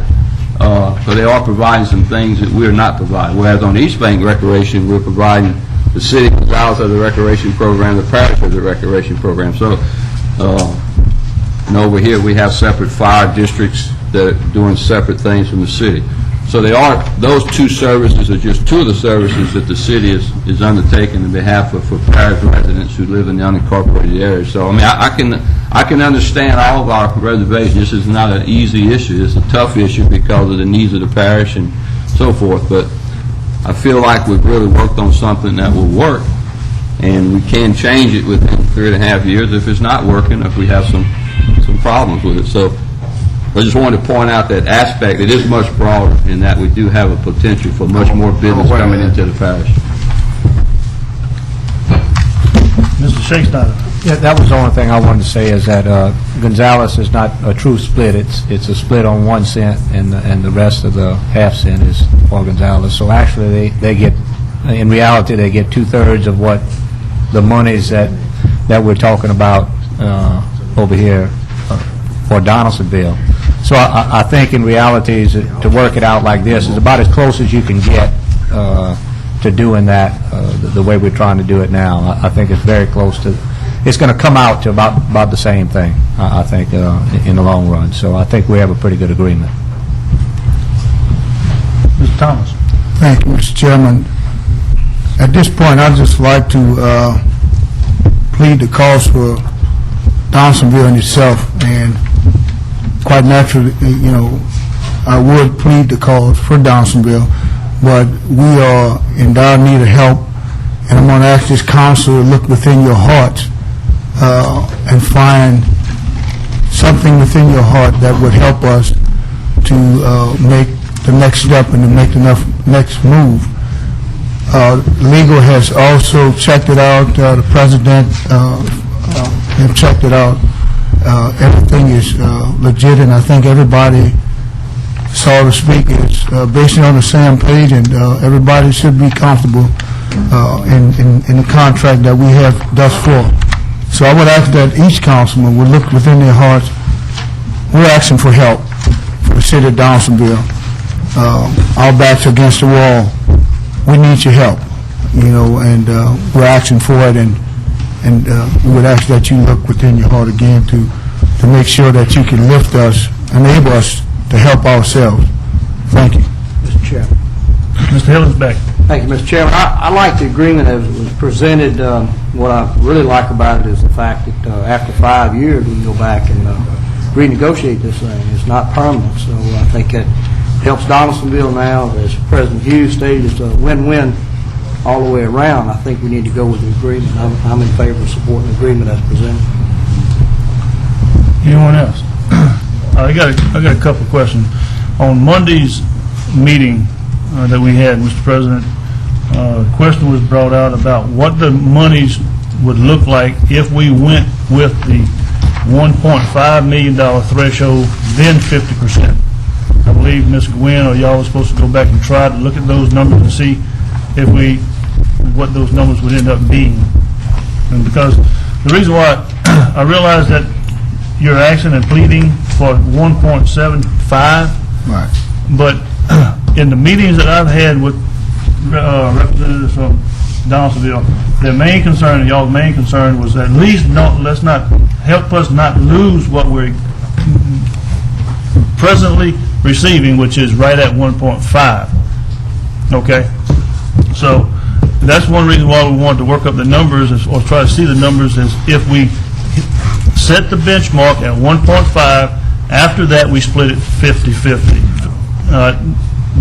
because they are providing some things that we're not providing. Whereas on East Bank Recreation, we're providing the city of Gonzales has a recreation program, the parish has a recreation program. So, and over here we have separate fire districts that are doing separate things from the city. So they are, those two services are just two of the services that the city is undertaking on behalf of for parish residents who live in the unincorporated area. So I mean, I can understand all of our reservations. This is not an easy issue. It's a tough issue because of the needs of the parish and so forth. But I feel like we've really worked on something that will work, and we can change it within 3.5 years if it's not working, if we have some problems with it. So I just wanted to point out that aspect. It is much broader in that we do have a potential for much more business coming into the parish. Mr. Shakespeare. Yeah, that was the only thing I wanted to say, is that Gonzales is not a true split. It's a split on 1 cent, and the rest of the half-cent is for Gonzales. So actually, they get, in reality, they get 2/3 of what the monies that we're talking about over here for Donaldsonville. So I think in reality, to work it out like this is about as close as you can get to doing that the way we're trying to do it now. I think it's very close to, it's going to come out to about the same thing, I think, in the long run. So I think we have a pretty good agreement. Mr. Thomas. Thank you, Mr. Chairman. At this point, I'd just like to plead the cause for Donaldsonville in itself, and quite naturally, you know, I would plead the cause for Donaldsonville, but we are in dire need of help, and I'm going to ask this council to look within your heart and find something within your heart that would help us to make the next step and to make the next move. Legal has also checked it out. The president have checked it out. Everything is legit, and I think everybody, so to speak, is basically on the same page, and everybody should be comfortable in the contract that we have thus far. So I would ask that each councilman would look within their hearts. We're asking for help for the city of Donaldsonville. Our backs against the wall. We need your help, you know, and we're asking for it, and we would ask that you look within your heart again to make sure that you can lift us, enable us to help ourselves. Thank you. Mr. Chairman. Mr. Hillensbeck. Thank you, Mr. Chairman. I like the agreement as it was presented. What I really like about it is the fact that after 5 years, we can go back and renegotiate this thing. It's not permanent, so I think it helps Donaldsonville now. As President Hughes stated, it's a win-win all the way around. I think we need to go with the agreement. I'm in favor of supporting the agreement as presented. Anyone else? I got a couple of questions. On Monday's meeting that we had, Mr. President, a question was brought out about what the monies would look like if we went with the $1.5 million threshold, then 50%. I believe, Ms. Gwynn, or y'all were supposed to go back and try to look at those numbers and see if what those numbers would end up being. And because the reason why I realize that you're asking and pleading for 1.75, Right. but in the meetings that I've had with representatives from Donaldsonville, their main concern, and y'all's main concern, was at least let's not help us not lose what we're presently receiving, which is right at 1.5. Okay, so that's one reason why we wanted to work up the numbers, or try to see the numbers, is if we set the benchmark at 1.5. After that, we split it 50-50.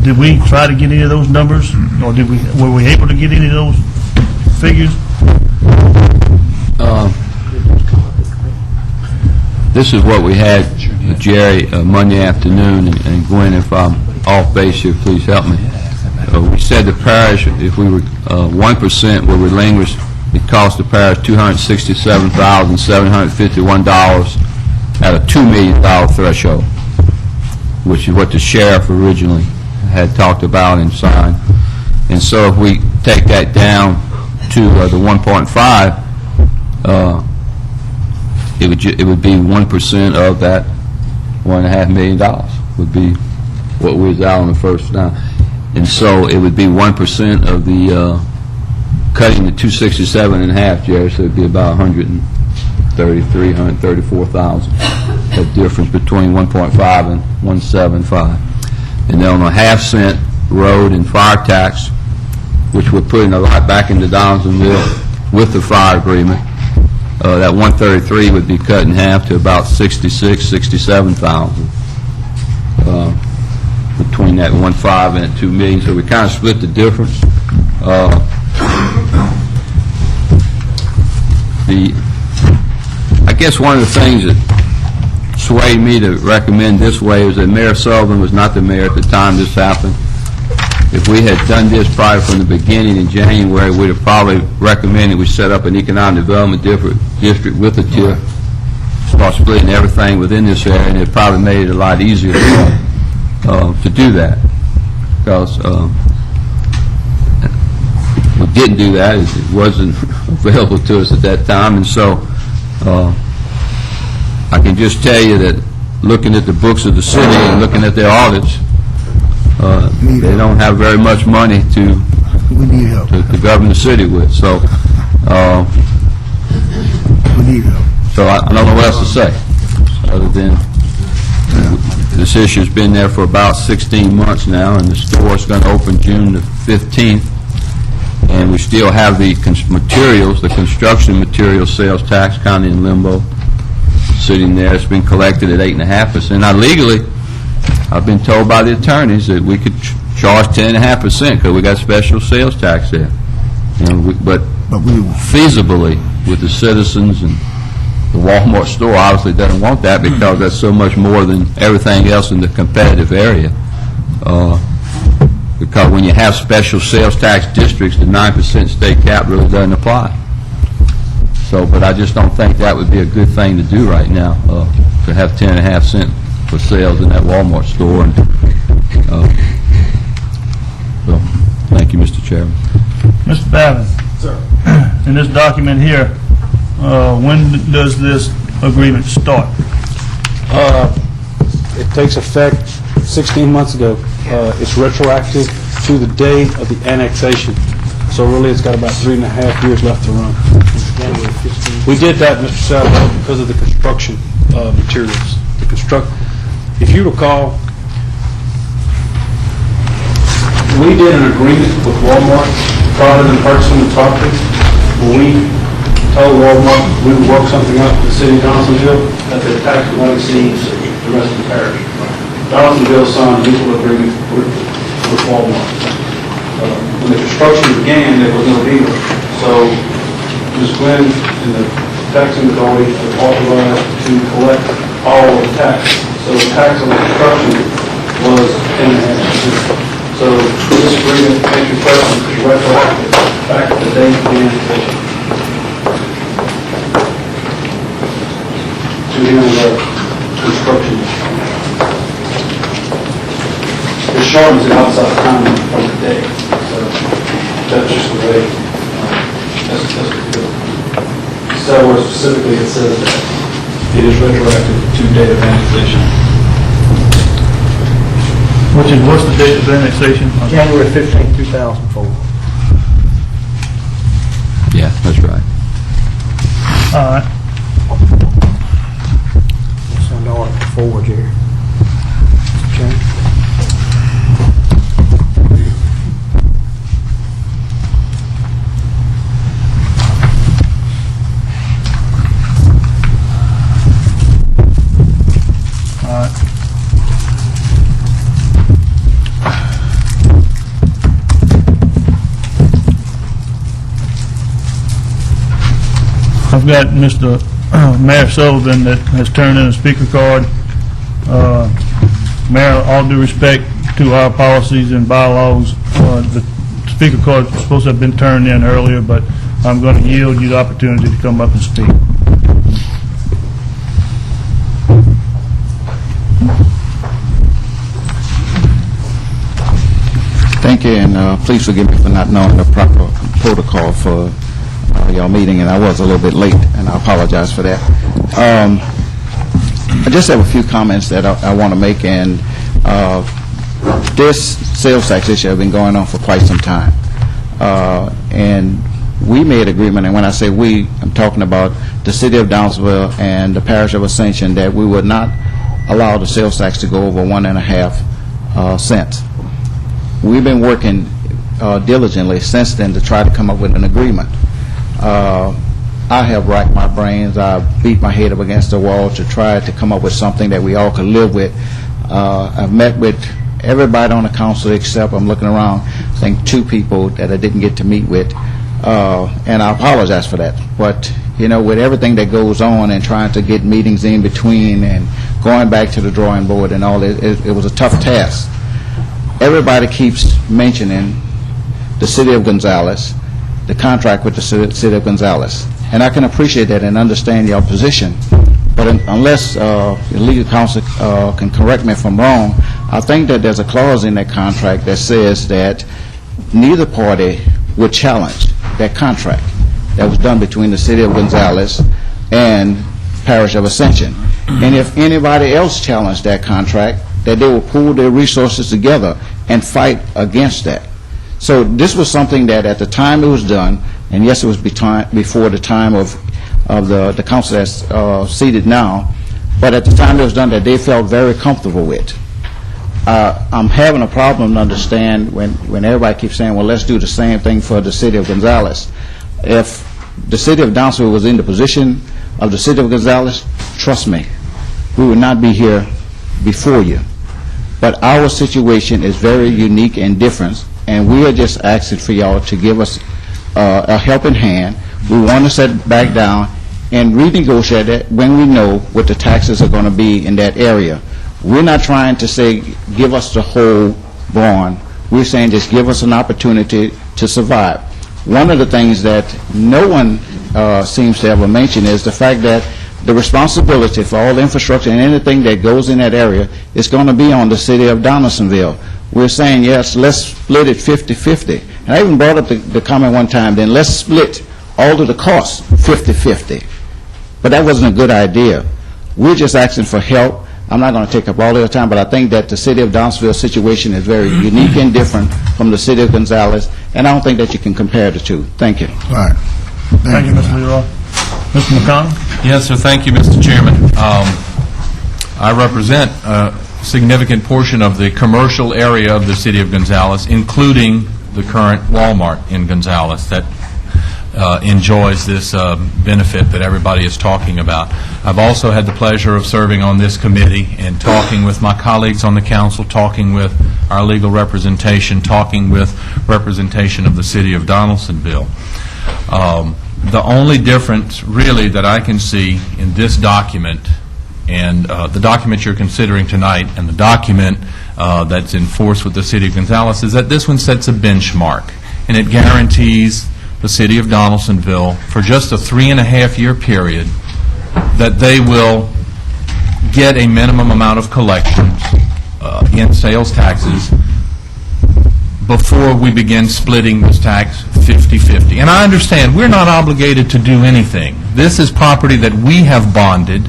Did we try to get any of those numbers, or were we able to get any of those figures? This is what we had with Jerry Monday afternoon, and Gwen, if I'm off base here, please help me. We said the parish, if we were 1%, would relinquish, it cost the parish $267,751 at a $2 million threshold, which is what the sheriff originally had talked about and signed. And so if we take that down to the 1.5, it would be 1% of that $1.5 million would be what was out on the first time. And so it would be 1% of the cutting the 267 in half, Jerry, so it'd be about 134,000. That difference between 1.5 and 175. And then on a half-cent road and fire tax, which we're putting a lot back into Donaldsonville with the fire agreement, that 133 would be cut in half to about 67,000 between that 1.5 and that 2 million. So we kind of split the difference. I guess one of the things that swayed me to recommend this way is that Mayor Sullivan was not the mayor at the time this happened. If we had done this probably from the beginning in January, we'd have probably recommended we set up an economic development district with a TIF, start splitting everything within this area, and it probably made it a lot easier to do that. Because we didn't do that. It wasn't available to us at that time, and so I can just tell you that looking at the books of the city and looking at their audits, they don't have very much money to govern the city with. So, so I don't know what else to say other than this issue's been there for about 16 months now, and the store is going to open June the 15th, and we still have the materials, the construction material sales tax kind of in limbo, sitting there. It's been collected at 8.5%. Now, legally, I've been told by the attorneys that we could charge 10.5% because we got special sales tax there. You know, but feasibly, with the citizens and the Walmart store obviously doesn't want that because that's so much more than everything else in the competitive area. Because when you have special sales tax districts, the 9% state cap really doesn't apply. So, but I just don't think that would be a good thing to do right now, to have 10.5 cents for sales in that Walmart store. And, so, thank you, Mr. Chairman. Mr. Babin. Sir. In this document here, when does this agreement start? It takes effect 16 months ago. It's retroactive to the day of the annexation. So really, it's got about 3.5 years left to run. We did that, Mr. Sadler, because of the construction materials. If you recall, we did an agreement with Walmart prior to them purchasing the property. When we told Walmart we would work something out with the city of Donaldsonville, that their tax would not exceed the rest of the parish. Donaldsonville signed a mutual agreement with Walmart. When the construction began, there was no deal. So Ms. Gwynn and the taxing authority were authorized to collect all of the tax. So the tax on the construction was 10.5%. So this agreement, thank you, President, is retroactive back to the date of the annexation. to handle their construction. It shortens the outside time from the day, so that's just the way, that's the so where specifically it says that it is retroactive to date of annexation. What's the date of annexation? January 15, 2004. Yeah, that's right. All right. Send all it forward, Jerry. Mr. Chairman. All right. I've got Mr. Mayor Sullivan that has turned in a speaker card. Mayor, all due respect to our policies and bylaws, the speaker card was supposed to have been turned in earlier, but I'm going to yield you the opportunity to come up and speak. Thank you, and please forgive me for not knowing the proper protocol for your meeting, and I was a little bit late, and I apologize for that. I just have a few comments that I want to make, and this sales tax issue has been going on for quite some time. And we made agreement, and when I say we, I'm talking about the City of Downsville and the Parish of Ascension, that we would not allow the sales tax to go over 1.5 cents. We've been working diligently since then to try to come up with an agreement. I have racked my brains. I beat my head up against the wall to try to come up with something that we all could live with. I've met with everybody on the council except, I'm looking around, I think 2 people that I didn't get to meet with, and I apologize for that. But, you know, with everything that goes on and trying to get meetings in between and going back to the drawing board and all, it was a tough task. Everybody keeps mentioning the City of Gonzales, the contract with the City of Gonzales. And I can appreciate that and understand your position. But unless the legal counsel can correct me if I'm wrong, I think that there's a clause in that contract that says that neither party would challenge that contract that was done between the City of Gonzales and Parish of Ascension. And if anybody else challenged that contract, that they will pool their resources together and fight against that. So this was something that at the time it was done, and yes, it was before the time of the council that's seated now, but at the time it was done that they felt very comfortable with. I'm having a problem to understand when everybody keeps saying, well, let's do the same thing for the City of Gonzales. If the City of Downsville was in the position of the City of Gonzales, trust me, we would not be here before you. But our situation is very unique and different, and we are just asking for y'all to give us a helping hand. We want to set back down and renegotiate it when we know what the taxes are going to be in that area. We're not trying to say, give us the whole barn. We're saying just give us an opportunity to survive. One of the things that no one seems to ever mention is the fact that the responsibility for all the infrastructure and anything that goes in that area is going to be on the City of Donaldsonville. We're saying, yes, let's split it 50-50. And I even brought up the comment one time, then let's split all of the costs 50-50. But that wasn't a good idea. We're just asking for help. I'm not going to take up all of your time, but I think that the City of Downsville situation is very unique and different from the City of Gonzales, and I don't think that you can compare the two. Thank you. All right. Thank you, Mr. Leroy. Mr. McConnell? Yes, sir. Thank you, Mr. Chairman. I represent a significant portion of the commercial area of the City of Gonzales, including the current Walmart in Gonzales that enjoys this benefit that everybody is talking about. I've also had the pleasure of serving on this committee and talking with my colleagues on the council, talking with our legal representation, talking with representation of the City of Donaldsonville. The only difference, really, that I can see in this document and the document you're considering tonight and the document that's in force with the City of Gonzales is that this one sets a benchmark, and it guarantees the City of Donaldsonville for just a 3.5-year period that they will get a minimum amount of collections in sales taxes before we begin splitting this tax 50-50. And I understand, we're not obligated to do anything. This is property that we have bonded.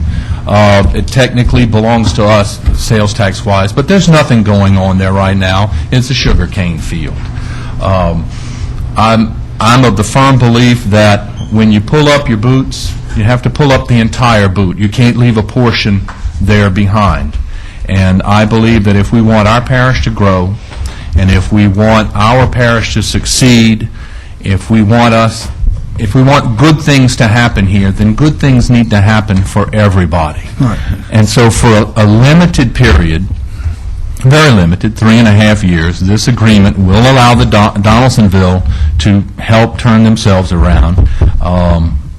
It technically belongs to us, sales tax-wise, but there's nothing going on there right now. It's a sugar cane field. I'm of the firm belief that when you pull up your boots, you have to pull up the entire boot. You can't leave a portion there behind. And I believe that if we want our parish to grow, and if we want our parish to succeed, if we want good things to happen here, then good things need to happen for everybody. Right. And so for a limited period, very limited, 3.5 years, this agreement will allow the Donaldsonville to help turn themselves around.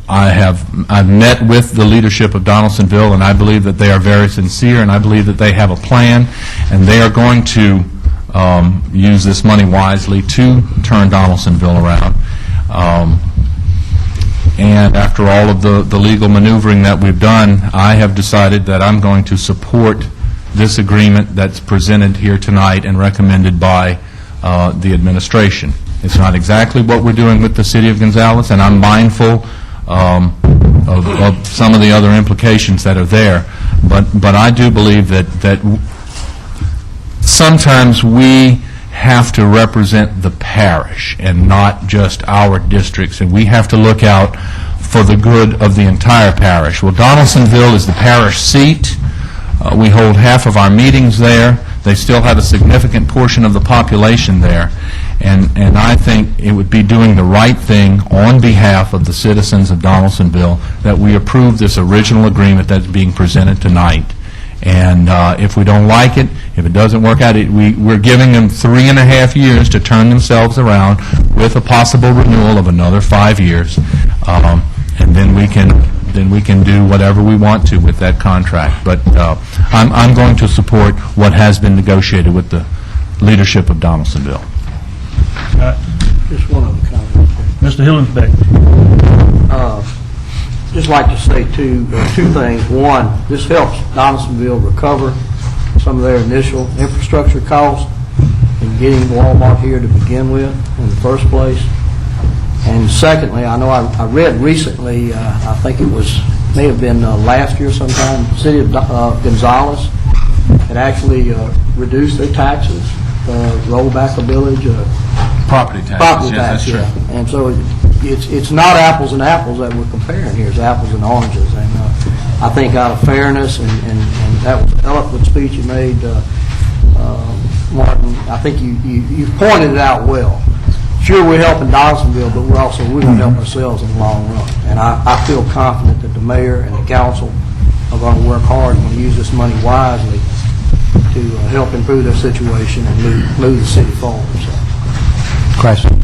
I've met with the leadership of Donaldsonville, and I believe that they are very sincere, and I believe that they have a plan, and they are going to use this money wisely to turn Donaldsonville around. And after all of the legal maneuvering that we've done, I have decided that I'm going to support this agreement that's presented here tonight and recommended by the administration. It's not exactly what we're doing with the City of Gonzales, and I'm mindful of some of the other implications that are there. But I do believe that sometimes we have to represent the parish and not just our districts, and we have to look out for the good of the entire parish. Well, Donaldsonville is the parish seat. We hold half of our meetings there. They still have a significant portion of the population there, and I think it would be doing the right thing on behalf of the citizens of Donaldsonville that we approve this original agreement that's being presented tonight. And if we don't like it, if it doesn't work out, we're giving them 3.5 years to turn themselves around with a possible renewal of another 5 years, and then we can do whatever we want to with that contract. But I'm going to support what has been negotiated with the leadership of Donaldsonville. Just one other comment. Mr. Hillenbeck. Just like to say two things. One, this helps Donaldsonville recover some of their initial infrastructure costs in getting Walmart here to begin with in the first place. And secondly, I know I read recently, I think it may have been last year sometime, the City of Gonzales had actually reduced their taxes, rolled back a village. Property taxes, Property yes, tax, that's true. yeah. And so it's not apples and apples that we're comparing here, it's apples and oranges. And I think out of fairness, and that was an eloquent speech you made, Martin, I think you pointed it out well. Sure, we're helping Donaldsonville, but we're going to help ourselves in the long run. And I feel confident that the mayor and the council are going to work hard and use this money wisely to help improve their situation and move the city forward. So. Question.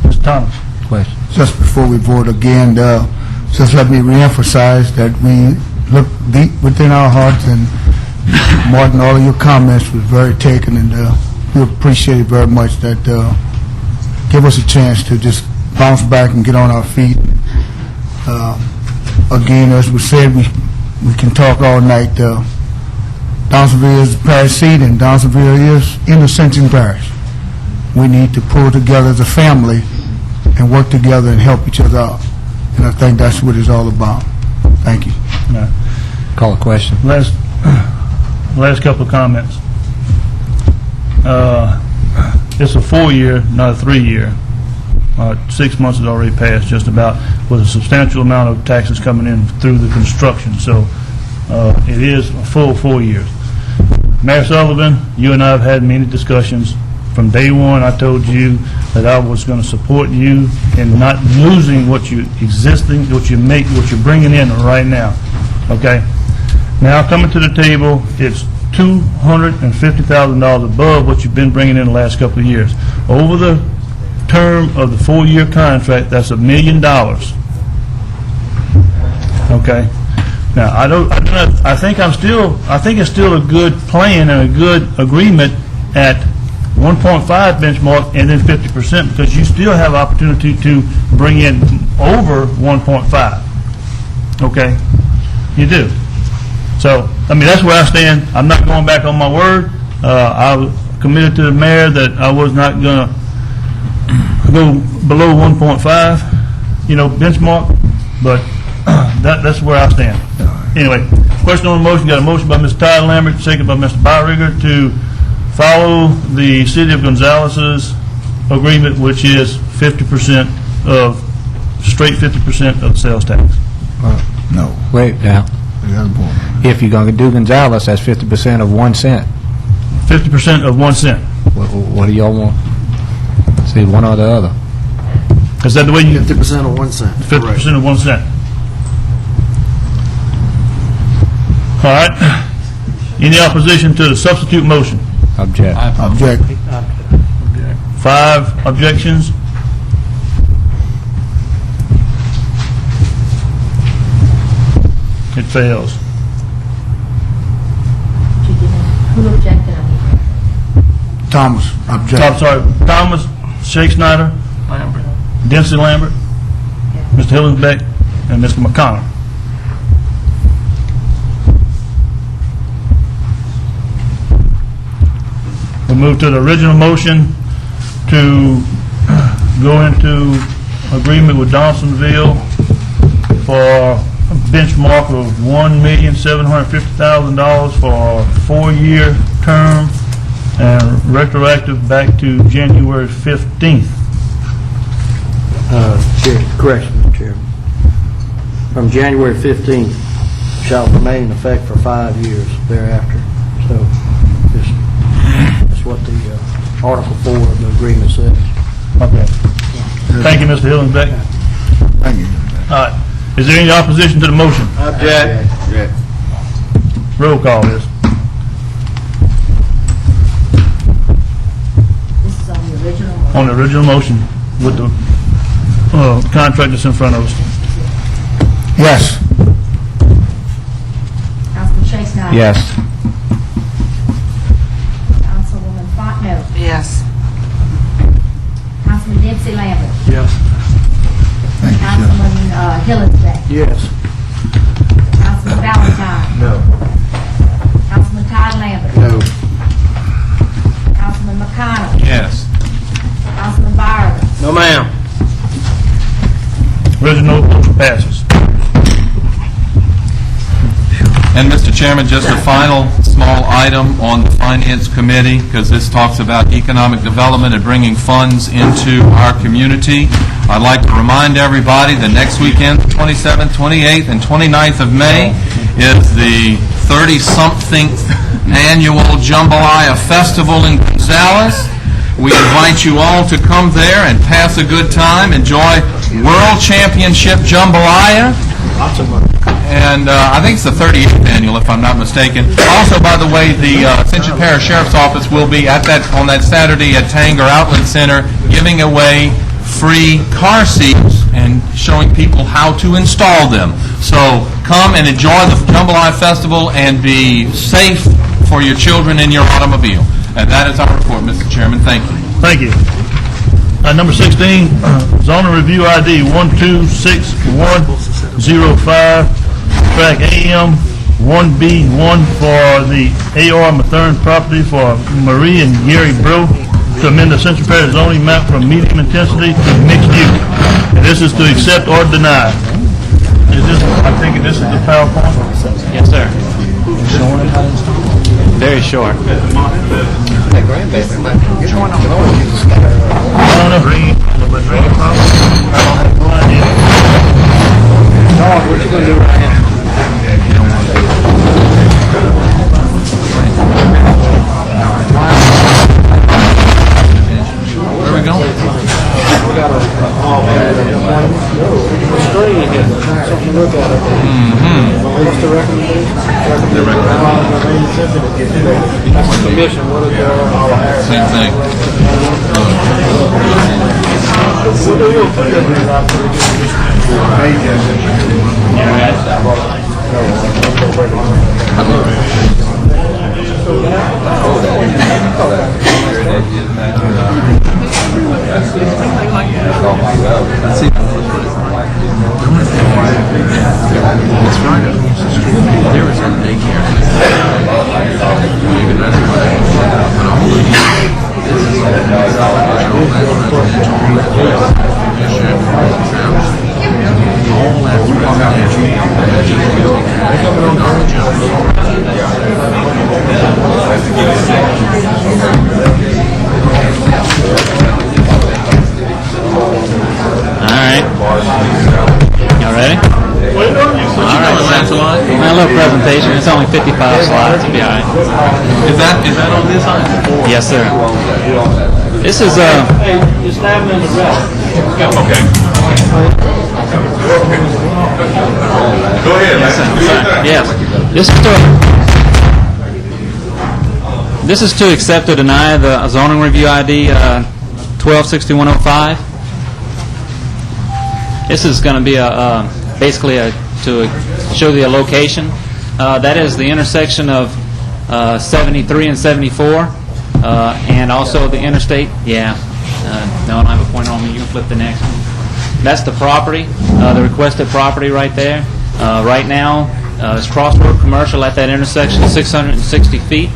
Mr. Thomas. Question. Just before we vote again, just let me reemphasize that we look deep within our hearts, and Martin, all of your comments was very taken, and we appreciate it very much that give us a chance to just bounce back and get on our feet. Again, as we said, we can talk all night. Donaldsonville is the parish seat, and Donaldsonville is in Ascension Parish. We need to pull together as a family and work together and help each other out. And I think that's what it's all about. Thank you. Call a question. Last couple of comments. It's a 4-year, not a 3-year. 6 months has already passed, just about, with a substantial amount of taxes coming in through the construction. So it is a full 4 years. Mayor Sullivan, you and I have had many discussions. From day one, I told you that I was going to support you in not losing what you're bringing in right now. Okay? Now, coming to the table, it's $250,000 above what you've been bringing in the last couple of years. Over the term of the 4-year contract, that's $1 million. Okay? Now, I think it's still a good plan and a good agreement at 1.5 benchmark and then 50%, because you still have opportunity to bring in over 1.5. Okay? You do. So, I mean, that's where I stand. I'm not going back on my word. I was committed to the mayor that I was not going to go below 1.5, benchmark, but that's where I stand. Anyway, question on the motion, got a motion by Mr. Todd Lambert, second by Mr. Byringer to follow the City of Gonzalez's agreement, which is 50% of, straight 50% of the sales tax. No. Wait, now, The other point. if you're going to do Gonzales, that's 50% of 1 cent. 50% of 1 cent. What do y'all want? See, one or the other. Is that the way you, 50% of 1 cent. 50% of 1 cent? All right. Any opposition to the substitute motion? Object. Object. 5 objections. It fails. Who objected? Thomas, object. I'm sorry, Thomas, Shake Snyder, Dempsey Lambert, Mr. Hillensbeck, and Mr. McConnell. We move to the original motion to go into agreement with Dawsonville for a benchmark of $1,750,000 for a 4-year term and retroactive back to January 15th. Correction, Mr. Chairman. From January 15th shall remain in effect for 5 years thereafter. So that's what the Article 4 of the agreement says. Okay. Thank you, Mr. Hillensbeck. Thank you. All right. Is there any opposition to the motion? Object. Roll call this. This is on the original motion. On the original motion with the contract that's in front of us. Yes. Councilman Chase Snyder. Yes. Councilwoman Fontenot. Yes. Councilman Dempsey Lambert. Yes. Councilman Hillensbeck. Yes. Councilman Valentine. No. Councilman Todd Lambert. No. Councilman McConnell. Yes. Councilman Byron. No, ma'am. Original motion passes. And Mr. Chairman, just a final small item on the Finance Committee, because this talks about economic development and bringing funds into our community. I'd like to remind everybody that next weekend, the 27th, 28th, and 29th of May, is the 30-something annual Jambalaya Festival in Gonzales. We invite you all to come there and pass a good time, enjoy World Championship Jambalaya. And I think it's the 38th annual, if I'm not mistaken. Also, by the way, the Ascension Parish Sheriff's Office will be at on that Saturday at Tanger Outlet Center giving away free car seats and showing people how to install them. So come and enjoy the Jambalaya Festival and be safe for your children in your automobile. And that is our report, Mr. Chairman. Thank you. Thank you. Number 16, zoning review ID 126-105, track AM 1B1 for the A.R. Mathern property for Marie and Gary Bro to amend the Ascension Parish zoning map from medium intensity to mixed use. And this is to accept or deny. Is this, I think this is the PowerPoint? Yes, sir. Very short. I don't know. But Green probably. I don't have no idea. Dog, what you gonna do right now? Where are we going? Screen here, something to look at. What's the recommendation? That's the commission, what is their... Same thing. That's right. right. Y'all ready? All right. My little presentation, it's only 55 slides, it'll be all right. Is that on this item? Yes, sir. This is, Okay. Go ahead, man. yes. This is to accept or deny the zoning review ID 126105. This is going to be basically to show you a location. That is the intersection of 73 and 74, and also the interstate. Yeah. No, I don't have a pointer on me. You can flip the next one. That's the property, the requested property right there. Right now, it's crossroad commercial at that intersection, 660 feet.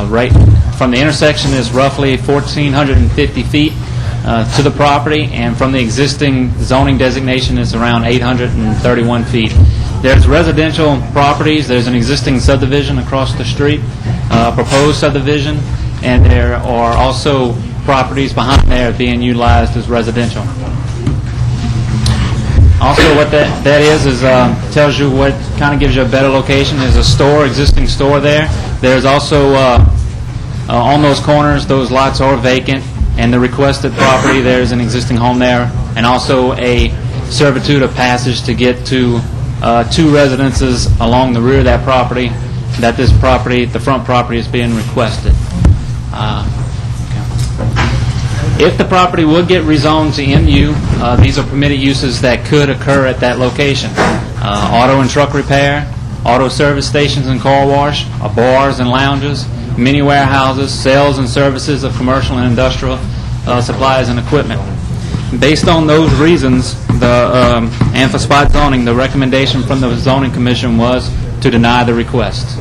Right from the intersection is roughly 1,450 feet to the property, and from the existing zoning designation is around 831 feet. There's residential properties, there's an existing subdivision across the street, proposed subdivision, and there are also properties behind there being utilized as residential. Also, what that is tells you what kind of gives you a better location. There's a store, existing store there. There's also on those corners, those lots are vacant, and the requested property, there's an existing home there, and also a servitude of passage to get to two residences along the rear of that property, that this property, the front property, is being requested. If the property would get rezoned to MU, these are permitted uses that could occur at that location. Auto and truck repair, auto service stations and car wash, bars and lounges, mini warehouses, sales and services of commercial and industrial supplies and equipment. Based on those reasons, and for spot zoning, the recommendation from the Zoning Commission was to deny the request.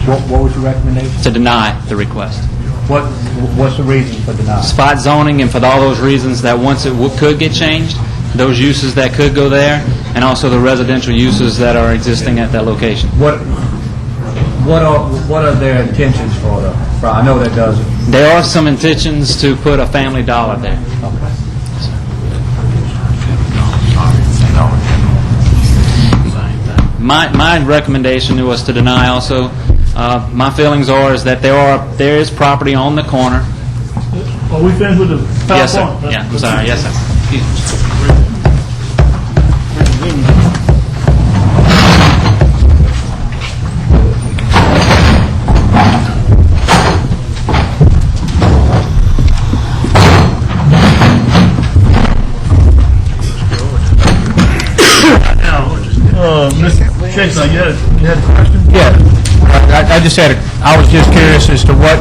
What was your recommendation? To deny the request. What's the reason for denying? Spot zoning, and for all those reasons that once it could get changed, those uses that could go there, and also the residential uses that are existing at that location. What are their intentions for the? I know that doesn't. There are some intentions to put a Family Dollar there. Okay. My recommendation was to deny also. My feelings is that there is property on the corner. Are we finished with the PowerPoint? Yes, sir. Yeah, I'm sorry. Yes, sir. Mr. Jason, you had a question? Yeah, I just I was just curious as to what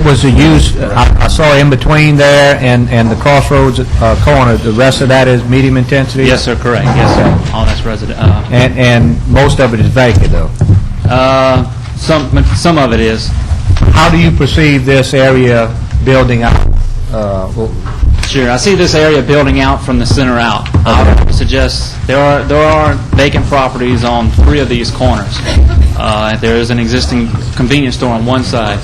was the use. I saw in between there and the crossroads corner. The rest of that is medium intensity. Yes, sir. Correct. Yes, sir. All that's resident. And most of it is vacant, though. Some of it is. How do you perceive this area building out? Sure. I see this area building out from the center out. I would suggest there are vacant properties on 3 of these corners. There is an existing convenience store on one side.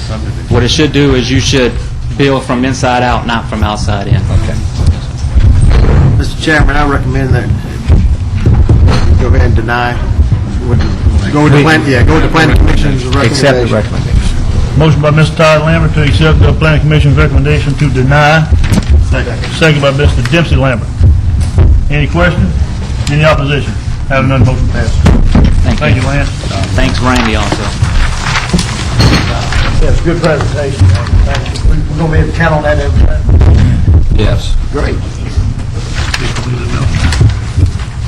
What it should do is you should build from inside out, not from outside in. Okay. Mr. Chairman, I recommend that you go ahead and deny. Go with the planning commission's recommendation. Accept the recommendation. Motion by Mr. Todd Lambert to accept the Planning Commission's recommendation to deny. Second by Mr. Dempsey Lambert. Any questions? Any opposition? Having none, motion passes. Thank you, Lance. Thanks, Randy, also. Yes, good presentation. Thank you. We're going to be able to count on that every time. Yes. Great.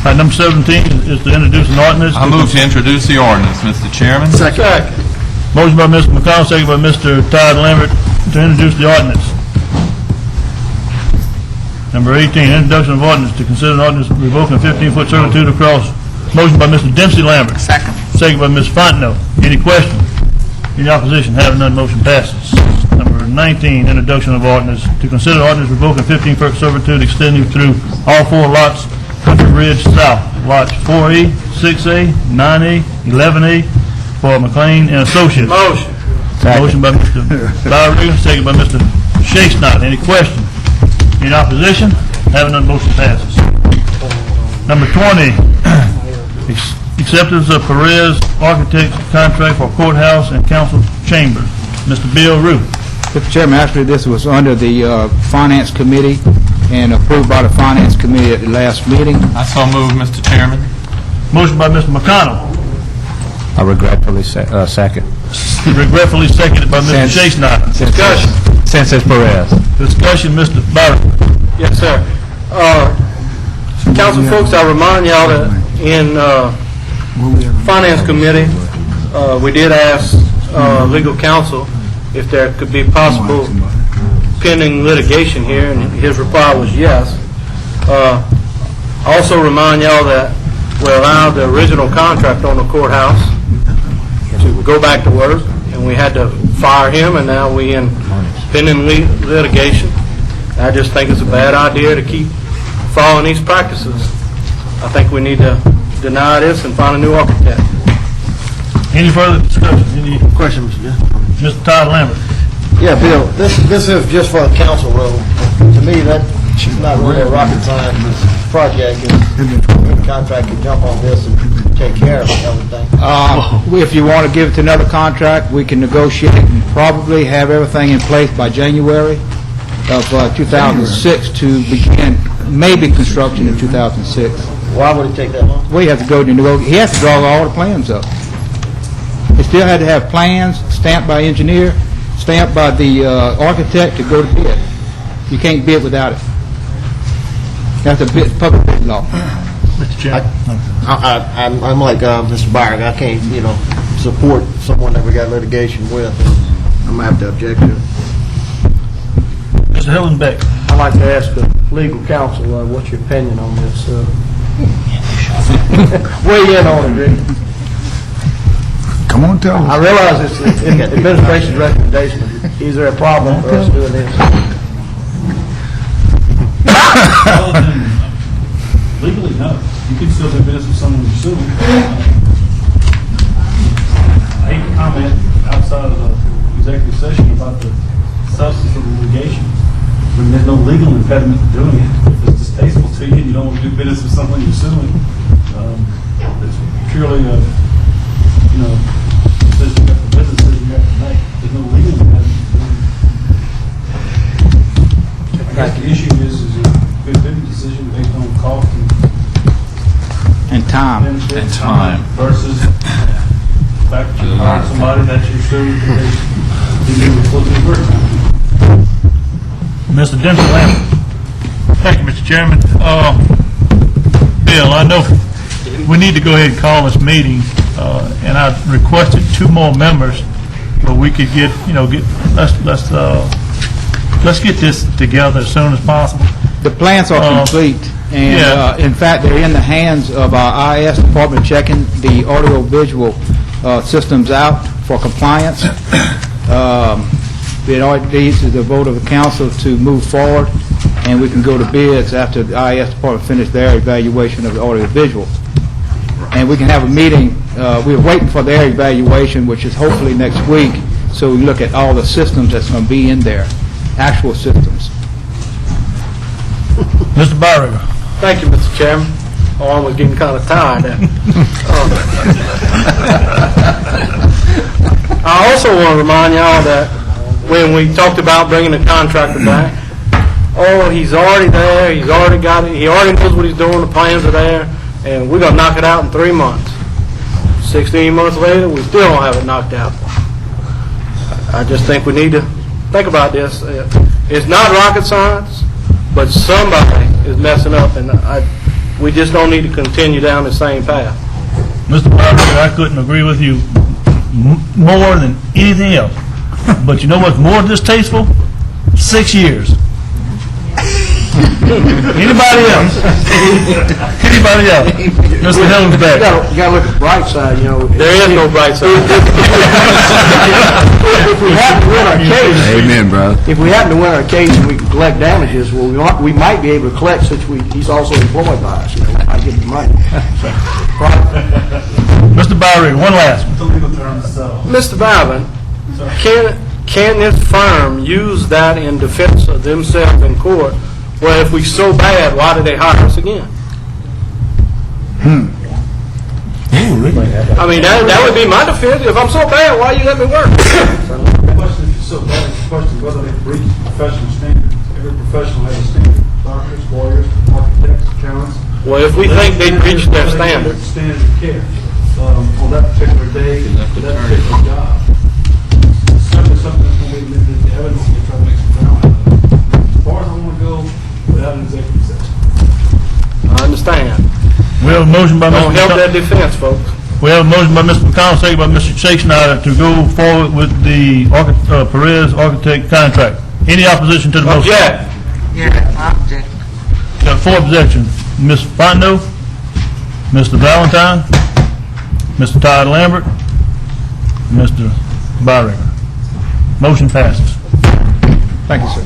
Item number 17 is to introduce an ordinance. I move to introduce the ordinance, Mr. Chairman. Second. Motion by Mr. McConnell, second by Mr. Todd Lambert to introduce the ordinance. Number 18, introduction of ordinance to consider an ordinance revoking a 15-foot servitude across Motion by Mr. Dempsey Lambert. Second. Second by Ms. Fontenot. Any questions? Any opposition? Having none, motion passes. Number 19, introduction of ordinance. To consider ordinance revoking 15 perk servitude extending through all 4 lots, Country Ridge South, lots 4A, 6A, 9A, 11A, for McLean and Associates. Motion. Motion by Mr. Byron, second by Mr. Shakespeare. Any question? Any opposition? Having none, motion passes. Number 20, acceptance of Perez Architects contract for courthouse and council chambers. Mr. Bill Rue. Mr. Chairman, actually, this was under the Finance Committee and approved by the Finance Committee at the last meeting. I so move, Mr. Chairman. Motion by Mr. McConnell. I regretfully second. Regretfully seconded by Mr. Shakespeare. Discussion. Since it's Perez. Discussion, Mr. Byron. Yes, sir. Council folks, I remind y'all that in Finance Committee, we did ask legal counsel if there could be possible pending litigation here, and his reply was yes. Also remind y'all that we allowed the original contract on the courthouse to go back to work, and we had to fire him, and now we in pending litigation. I just think it's a bad idea to keep following these practices. I think we need to deny this and find a new architect. Any further discussion? Any questions? Mr. Todd Lambert. Yeah, Bill, this is just for the council road. To me, that's not really a rocket science project. The contract can jump on this and take care of everything. If you want to give it to another contract, we can negotiate and probably have everything in place by January of 2006 to begin maybe construction in 2006. Why would it take that long? We have to go to negotiate. He has to draw all the plans up. He still had to have plans stamped by engineer, stamped by the architect to go to bid. You can't bid without it. That's a public bid law. Mr. Chairman. I'm like Mr. Byron. I can't, support someone that we got litigation with. I'm going to have to object to it. Mr. Hillenbeck. I'd like to ask the legal counsel, what's your opinion on this? Weigh in on it, Rick. Come on, tell us. I realize it's the administration's recommendation. Is there a problem for us doing this? Legally, no. You can still do business with someone you're suing. I hate to comment outside of the executive session about the substance of the litigation. When there's no legal impediment to doing it, if it's distasteful to you and you don't want to do business with someone you're suing, it's purely a, decision that the businesses you have to make. There's no legal impediment to doing it. I guess the issue is a good business decision based on cost And time. and time versus the fact that you hire somebody that you're suing because they didn't do the work time. Mr. Dempsey Lambert. Thank you, Mr. Chairman. Bill, I know we need to go ahead and call this meeting, and I requested 2 more members, but we could get, let's get this together as soon as possible. The plans are complete, and in fact, they're in the hands of our IS department checking the audio-visual systems out for compliance. It needs the vote of the council to move forward, and we can go to bids after the IS department finish their evaluation of the audio-visual. And we can have a meeting, we're waiting for their evaluation, which is hopefully next week, so we look at all the systems that's going to be in there, actual systems. Mr. Byron. Thank you, Mr. Chairman. Oh, I was getting kind of tired there. I also want to remind y'all that when we talked about bringing the contractor back, he's already there, he's already got it, he already knows what he's doing, the plans are there, and we're going to knock it out in 3 months. 16 months later, we still don't have it knocked out. I just think we need to think about this. It's not rocket science, but somebody is messing up, and we just don't need to continue down the same path. Mr. Byron, I couldn't agree with you more than anything else. But you know what's more distasteful? 6 years. Anybody else? Anybody else? Mr. Hillenbeck. You gotta look at the bright side, you know. There is no bright side. If we happen to win our case, Amen, brother. if we happen to win our case and we can collect damages, well, we might be able to collect since he's also employed by us, you know, I give him money. So, Mr. Byrick, one last one. Mr. Byron, can this firm use that in defense of themselves in court? Well, if we so bad, why did they hire us again? I mean, that would be my defense. If I'm so bad, why you let me work? The question is so bad, the question is whether they breach professional standards. Every professional has a standard. Doctors, lawyers, architects, accountants. Well, if we think they breached their standards. Standard of care on that particular day, that particular job. It's certainly something that's going to be admitted to evidence and try to make some ground out of it. As far as I want to go without an executive session. I understand. We have a motion by Don't Mr. help that McConnell. defense, folks. We have a motion by Mr. McConnell, second by Mr. Shakespeare to go forward with the Perez Architect contract. Any opposition to the motion? Object. Yeah, object. Got 4 objections. Ms. Fondo, Mr. Valentine, Mr. Todd Lambert, and Mr. Byringer. Motion passes. Thank you, sir.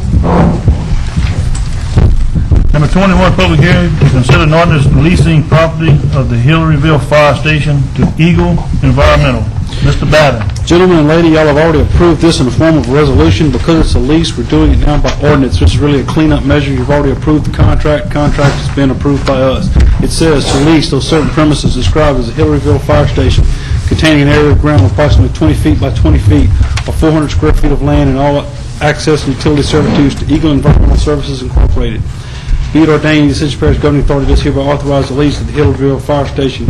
Number 21, public hearing to consider an ordinance leasing property of the Hillaryville Fire Station to Eagle Environmental. Mr. Batten. Gentlemen and lady, y'all have already approved this in the form of a resolution. Because it's a lease, we're doing it now by ordinance. This is really a cleanup measure. You've already approved the contract. Contract has been approved by us. It says to lease those certain premises described as the Hillaryville Fire Station containing an area of ground of approximately 20 feet by 20 feet or 400 square feet of land and all access and utility servitudes to Eagle Environmental Services Incorporated. Be it ordained, the Ascension Parish Governing Authority does hereby authorize the lease of the Hillaryville Fire Station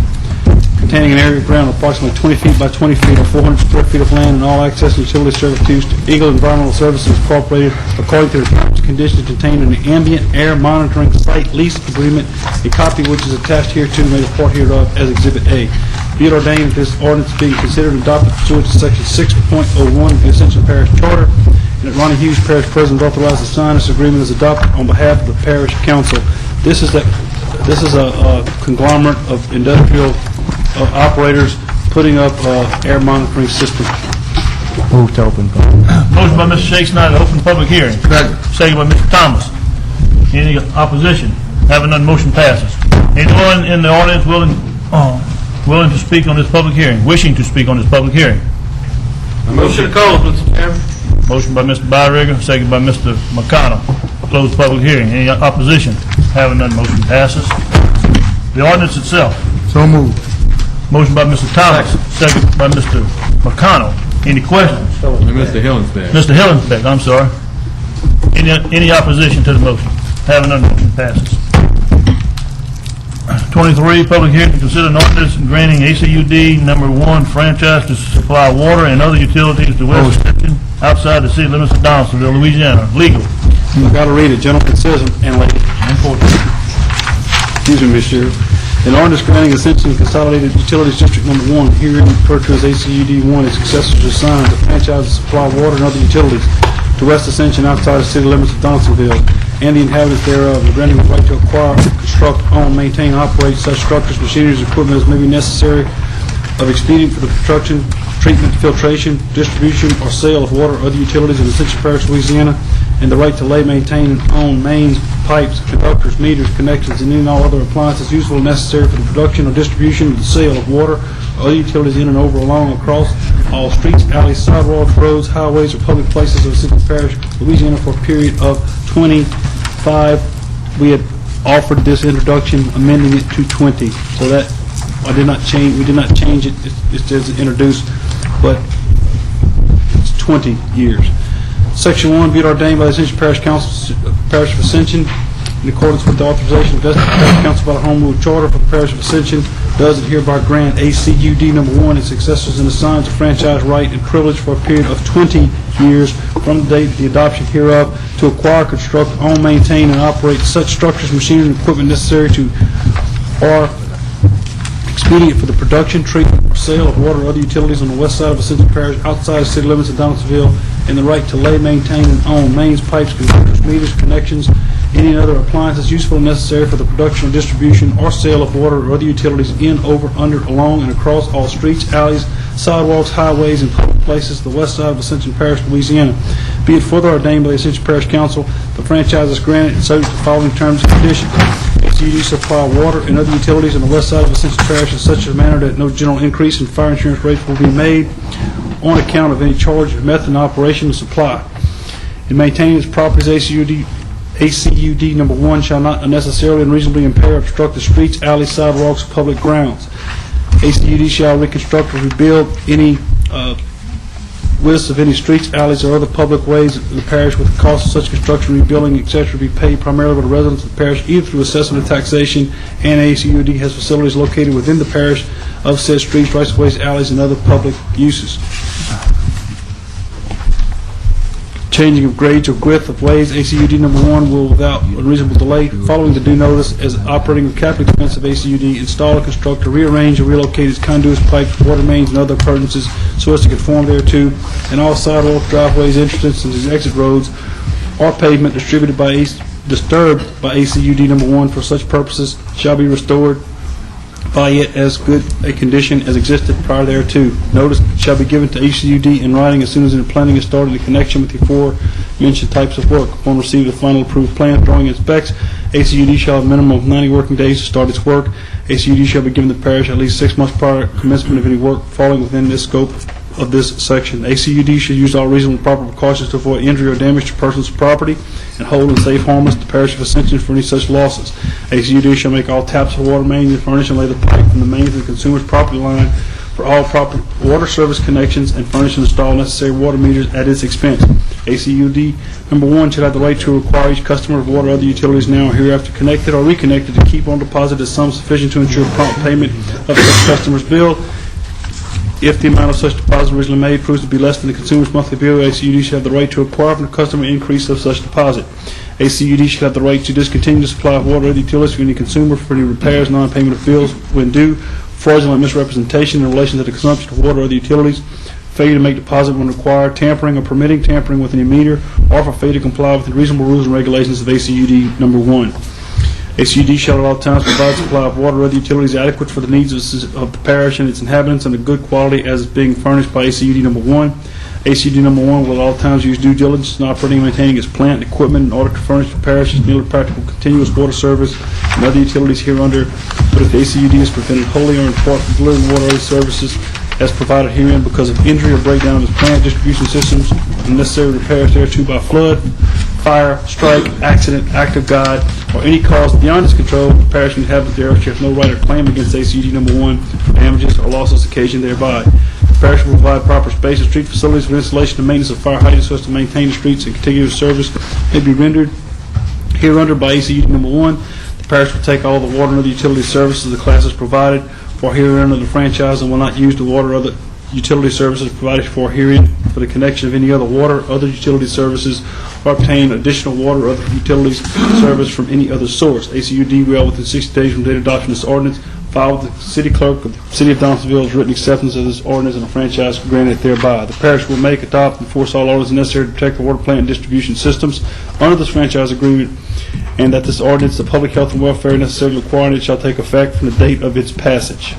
containing an area of ground of approximately 20 feet by 20 feet or 400 square feet of land and all access and utility servitudes to Eagle Environmental Services Incorporated according to the terms and conditions contained in the ambient air monitoring site lease agreement, a copy of which is attached hereto made a part hereof as Exhibit A. Be it ordained that this ordinance being considered and adopted pursuant to Section 6.01 of the Ascension Parish Charter, and that Ronnie Hughes, Parish President, is authorized to sign this agreement as adopted on behalf of the Parish Council. This is a conglomerate of industrial operators putting up air monitoring systems. Move to open. Motion by Mr. Shakespeare to open public hearing. Second by Mr. Thomas. Any opposition? Having none, motion passes. Anyone in the audience willing to speak on this public hearing, wishing to speak on this public hearing? Motion to close, Mr. Chairman. Motion by Mr. Byringer, second by Mr. McConnell. Close the public hearing. Any opposition? Having none, motion passes. The ordinance itself. So moved. Motion by Mr. Thomas, second by Mr. McConnell. Any questions? Mr. Hillenbeck. Mr. Hillenbeck, I'm sorry. Any opposition to the motion? Having none, motion passes. 23, public hearing to consider an ordinance granting ACUD number 1 franchise to supply water and other utilities to West Ascension outside the city limits of Donaldsonville, Louisiana. Legal. I've got to read it, gentlemen. It says, and lady. Excuse me, Mr. Chair. An ordinance granting Ascension Consolidated Utilities District Number 1, herein referred to as ACUD 1, its successors assigned to franchise to supply water and other utilities to West Ascension outside the city limits of Donaldsonville and the inhabitants thereof, and granting the right to acquire, construct, own, maintain, operate such structures, machineries, equipment as may be necessary of expedient for the construction, treatment, filtration, distribution, or sale of water or other utilities in Ascension Parish, Louisiana, and the right to lay, maintain, and own mains, pipes, conductors, meters, connections, and any and all other appliances useful and necessary for the production or distribution or the sale of water or other utilities in and over, along, across all streets, alleys, sidewalks, roads, highways, or public places of Ascension Parish, Louisiana, for a period of 25. We had offered this introduction, amending it to 20. So that we did not change it. It's just introduced, but it's 20 years. Section 1, be it ordained by the Ascension Parish Council, Parish of Ascension, in accordance with the authorization vested in the Parish Council by the Home Rule Charter for the Parish of Ascension, does and hereby grant ACUD number 1 its successors and assigns a franchise right and privilege for a period of 20 years from the date of the adoption hereof to acquire, construct, own, maintain, and operate such structures, machinery, and equipment necessary to or expedient for the production, treatment, or sale of water or other utilities on the west side of Ascension Parish outside the city limits of Donaldsonville, and the right to lay, maintain, and own mains, pipes, conductors, meters, connections, any other appliances useful and necessary for the production or distribution or sale of water or other utilities in, over, under, along, and across all streets, alleys, sidewalks, highways, and public places the west side of Ascension Parish, Louisiana. Be it further ordained by the Ascension Parish Council, the franchise is granted and subject to the following terms and conditions. ACUD supply water and other utilities on the west side of Ascension Parish in such a manner that no general increase in fire insurance rates will be made on account of any charge or method in operation and supply. In maintaining its properties, ACUD number 1 shall not unnecessarily and reasonably impair or obstruct the streets, alleys, sidewalks, or public grounds. ACUD shall reconstruct or rebuild any widths of any streets, alleys, or other public ways in the parish with the cost of such construction, rebuilding, etc. be paid primarily by the residents of the parish, either through assessment or taxation, and ACUD has facilities located within the parish of said streets, rights-of-ways, alleys, and other public uses. Changing of grades or width of ways, ACUD number 1 will, without unreasonable delay, following the due notice as operating with capital expense of ACUD, install, construct, or rearrange or relocate its conduits, pipes, water mains, and other appurtenances so as to conform thereto, and all sidewalks, driveways, entrances, and exit roads or pavement disturbed by ACUD number 1 for such purposes shall be restored by it as good a condition as existed prior thereto. Notice shall be given to ACUD in writing as soon as the planning is started in connection with the aforementioned types of work. Upon receipt of the final approved plan, drawing, and specs, ACUD shall have a minimum of 90 working days to start its work. ACUD shall be given the parish at least 6 months prior to commencement of any work falling within this scope of this section. ACUD should use all reasonable and proper precautions to avoid injury or damage to persons' property and hold in safe harmless the parish of Ascension for any such losses. ACUD shall make all taps for water mains and furnish and lay the pipe from the mains to the consumer's property line for all proper water service connections and furnish and install necessary water meters at its expense. ACUD number 1 should have the right to require each customer of water or other utilities now or hereafter connected or reconnected to keep on deposit a sum sufficient to ensure prompt payment of such customer's bill. If the amount of such deposit originally made proves to be less than the consumer's monthly bill, ACUD should have the right to acquire from the customer an increase of such deposit. ACUD should have the right to discontinue the supply of water or utilities to any consumer for any repairs, non-payment of bills when due, fraudulent misrepresentation in relation to the consumption of water or other utilities, failure to make deposit when required, tampering or permitting tampering with any meter, or for failure to comply with the reasonable rules and regulations of ACUD number 1. ACUD shall at all times provide supply of water or other utilities adequate for the needs of the parish and its inhabitants and of good quality as being furnished by ACUD number 1. ACUD number 1 will at all times use due diligence in operating and maintaining its plant and equipment in order to furnish the parish's nearly practical continuous water service and other utilities hereunder. But if the ACUD is prevented wholly or in part from delivering water or other services as provided herein because of injury or breakdown of its plant distribution systems and necessary repairs thereto by flood, fire, strike, accident, act of God, or any cause beyond its control, the parish and inhabitants thereof shall have no right or claim against ACUD number 1 for damages or losses occasioned thereby. The parish will provide proper space and street facilities for installation and maintenance of fire hydrants so as to maintain the streets and continuous service may be rendered hereunder by ACUD number 1. The parish will take all the water and other utility services of the classes provided for herein under the franchise and will not use the water or other utility services provided for herein for the connection of any other water, other utility services, or obtain additional water or other utilities service from any other source. ACUD will, within 60 days from date of adoption of this ordinance, file with the city clerk of the city of Donaldsonville's written acceptance of this ordinance and a franchise granted thereby. The parish will make, adopt, and enforce all orders necessary to protect the water plant and distribution systems under this franchise agreement, and that this ordinance, the public health and welfare necessarily requiring it, shall take effect from the date of its passage.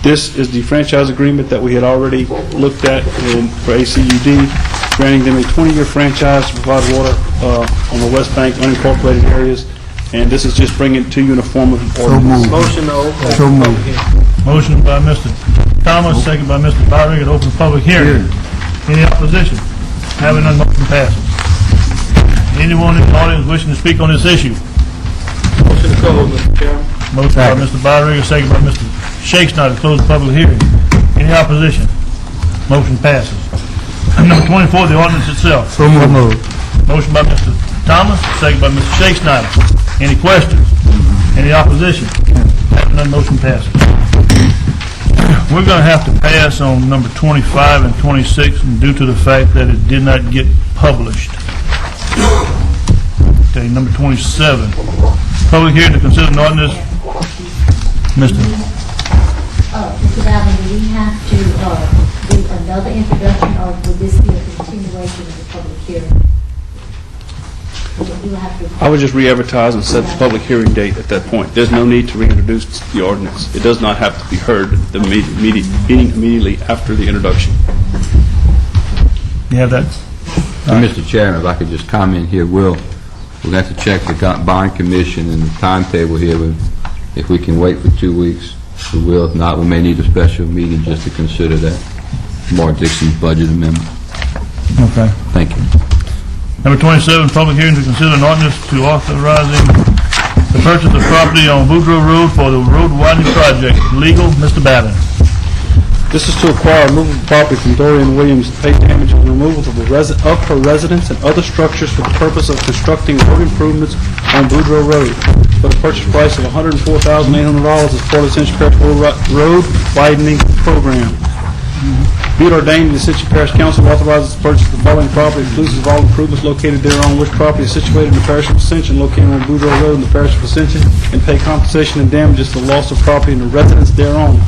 This is the franchise agreement that we had already looked at for ACUD, granting them a 20-year franchise to provide water on the West Bank unincorporated areas, and this is just bringing it to you in a form of an ordinance. Motion to open. So moved. Motion by Mr. Thomas, second by Mr. Byrick, to open public hearing. Any opposition? Having none, motion passes. Anyone in the audience wishing to speak on this issue? Motion to close, Mr. Chairman. Motion by Mr. Byrick, second by Mr. Shakespeare to close the public hearing. Any opposition? Motion passes. Number 24, the ordinance itself. So moved. Motion by Mr. Thomas, second by Mr. Shakespeare. Any questions? Any opposition? Having none, motion passes. We're going to have to pass on number 25 and 26 due to the fact that it did not get published. Okay, number 27. Public hearing to consider an ordinance. Mr. Mr. Bowden, do we have to do another introduction, or would this be a continuation of the public hearing? have to... I would just re-advertise and set the public hearing date at that point. There's no need to reintroduce the ordinance. It does not have to be heard the meeting immediately after the introduction. You have that? Mr. Chairman, if I could just comment here, we'll have to check the bond commission and the timetable here. If we can wait for 2 weeks, we will. If not, we may need a special meeting just to consider that Mark Dixon's budget amendment. Okay. Thank you. Number 27, public hearing to consider an ordinance to authorizing the purchase of property on Boudreaux Road for the road widening project. Legal, Mr. Babin. This is to acquire removal of property from Dorian Williams to pay damage and removal of her residence and other structures for the purpose of constructing road improvements on Boudreaux Road for the purchase price of $104,800 as part of the Ascension Parish Road Widening Program. Be it ordained, the Ascension Parish Council authorizes the purchase of the following property, inclusive of all improvements located thereon, which property is situated in the Parish of Ascension, located on Boudreaux Road in the Parish of Ascension, and pay compensation and damages for loss of property and the residents thereon,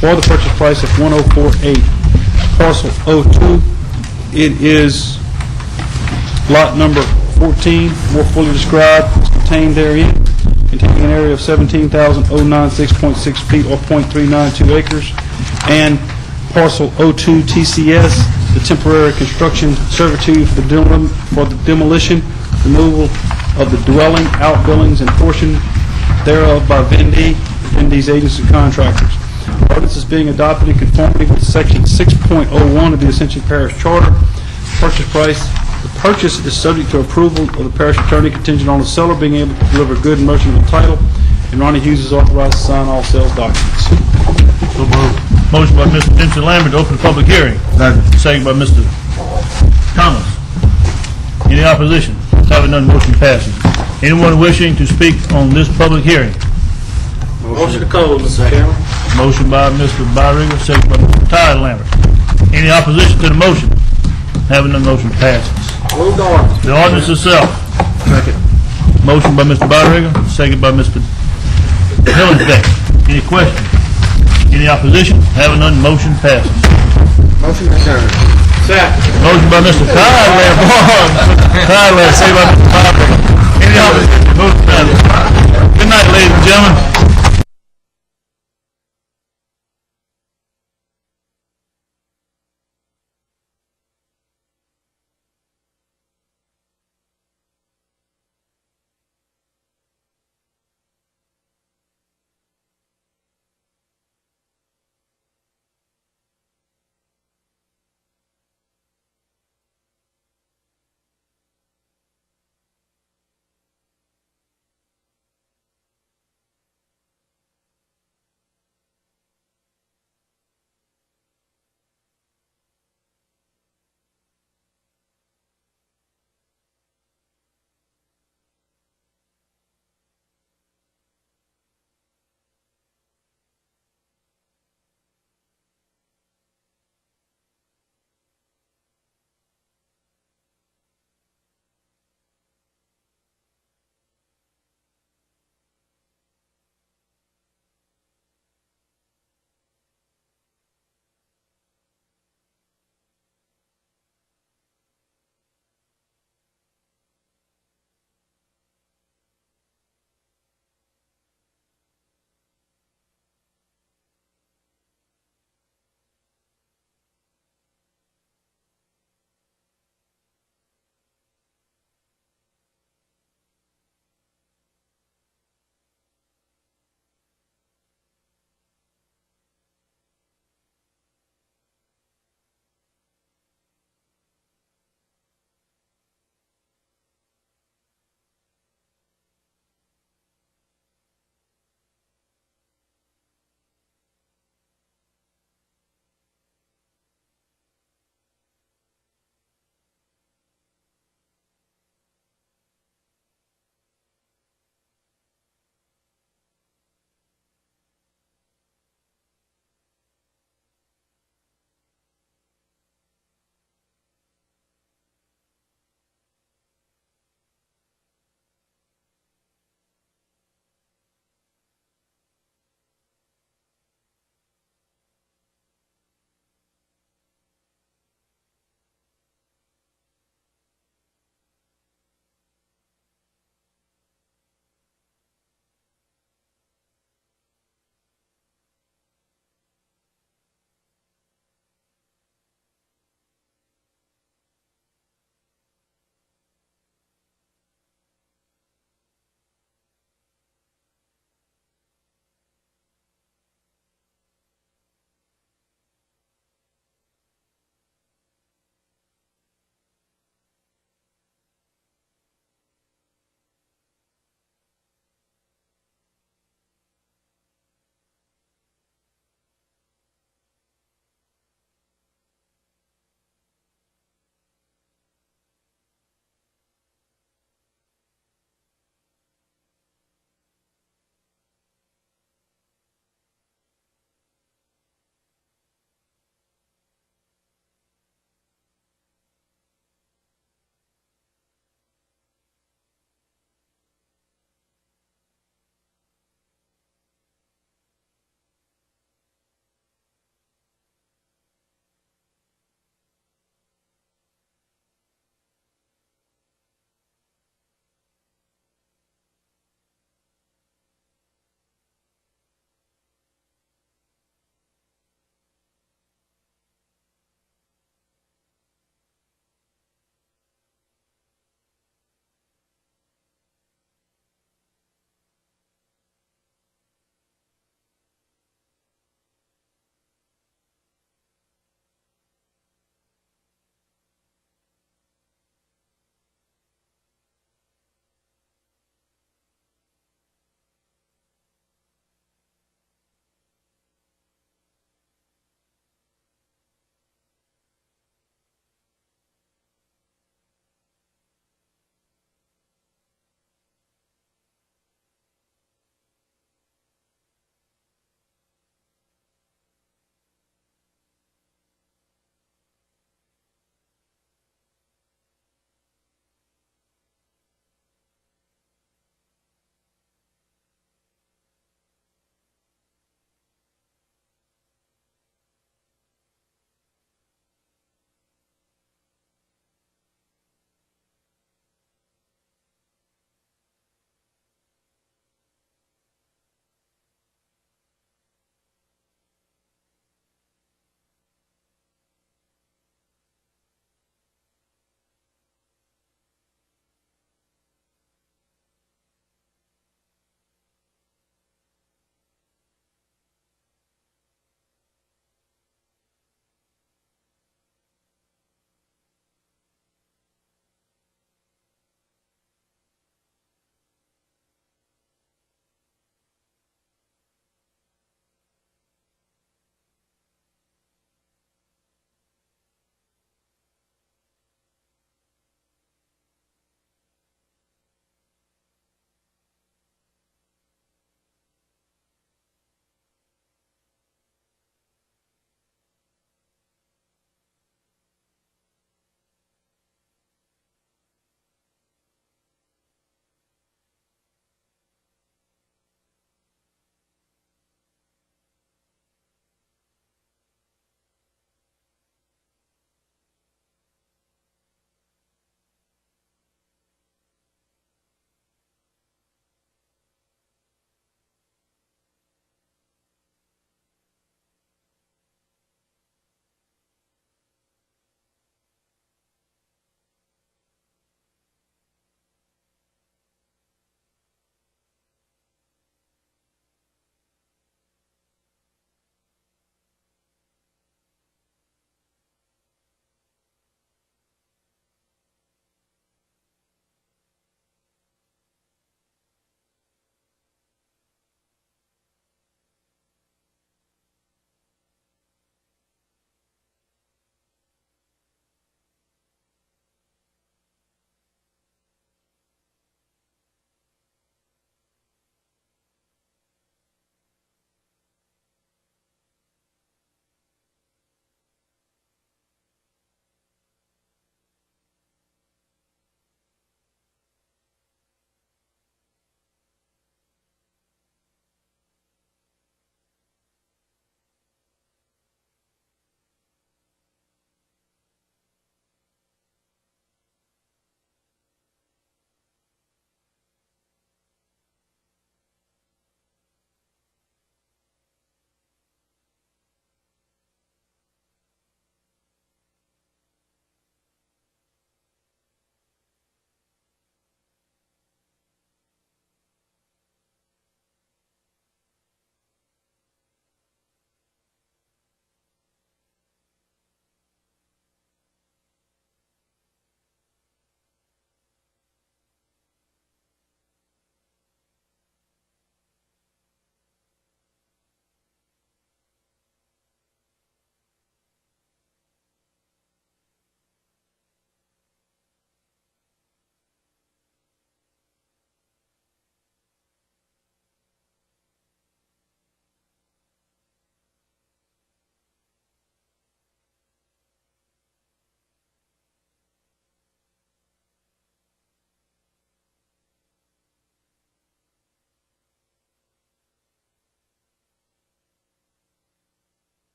for the purchase price of $104,800. Parcel 02, it is lot number 14, more fully described, is contained therein, containing an area of 17,096.6 feet or .392 acres, and Parcel 02 TCS, the temporary construction servitude for the demolition, removal of the dwelling, outbuildings, and portion thereof by Vendee's agents and contractors. Ordinance is being adopted in conformity with Section 6.01 of the Ascension Parish Charter. The purchase is subject to approval of the parish attorney, contingent on the seller being able to deliver good and merchantable title, and Ronnie Hughes is authorized to sign all sales documents. So moved. Motion by Mr. Vincent Lambert to open the public hearing. Second by Mr. Thomas. Any opposition? Having none, motion passes. Anyone wishing to speak on this public hearing? Motion to close, Mr. Chairman. Motion by Mr. Byringer, second by Mr. Todd Lambert. Any opposition to the motion? Having none, motion passes. Move the ordinance. The ordinance itself. Second. Motion by Mr. Byringer, second by Mr. Hillenbeck. Any questions? Any opposition? Having none, motion passes. Motion to adjourn. Second. Motion by Mr. Todd Lambert. Todd Lambert, second by Mr. Byringer. Any opposition? Motion passes. Good night, ladies and gentlemen.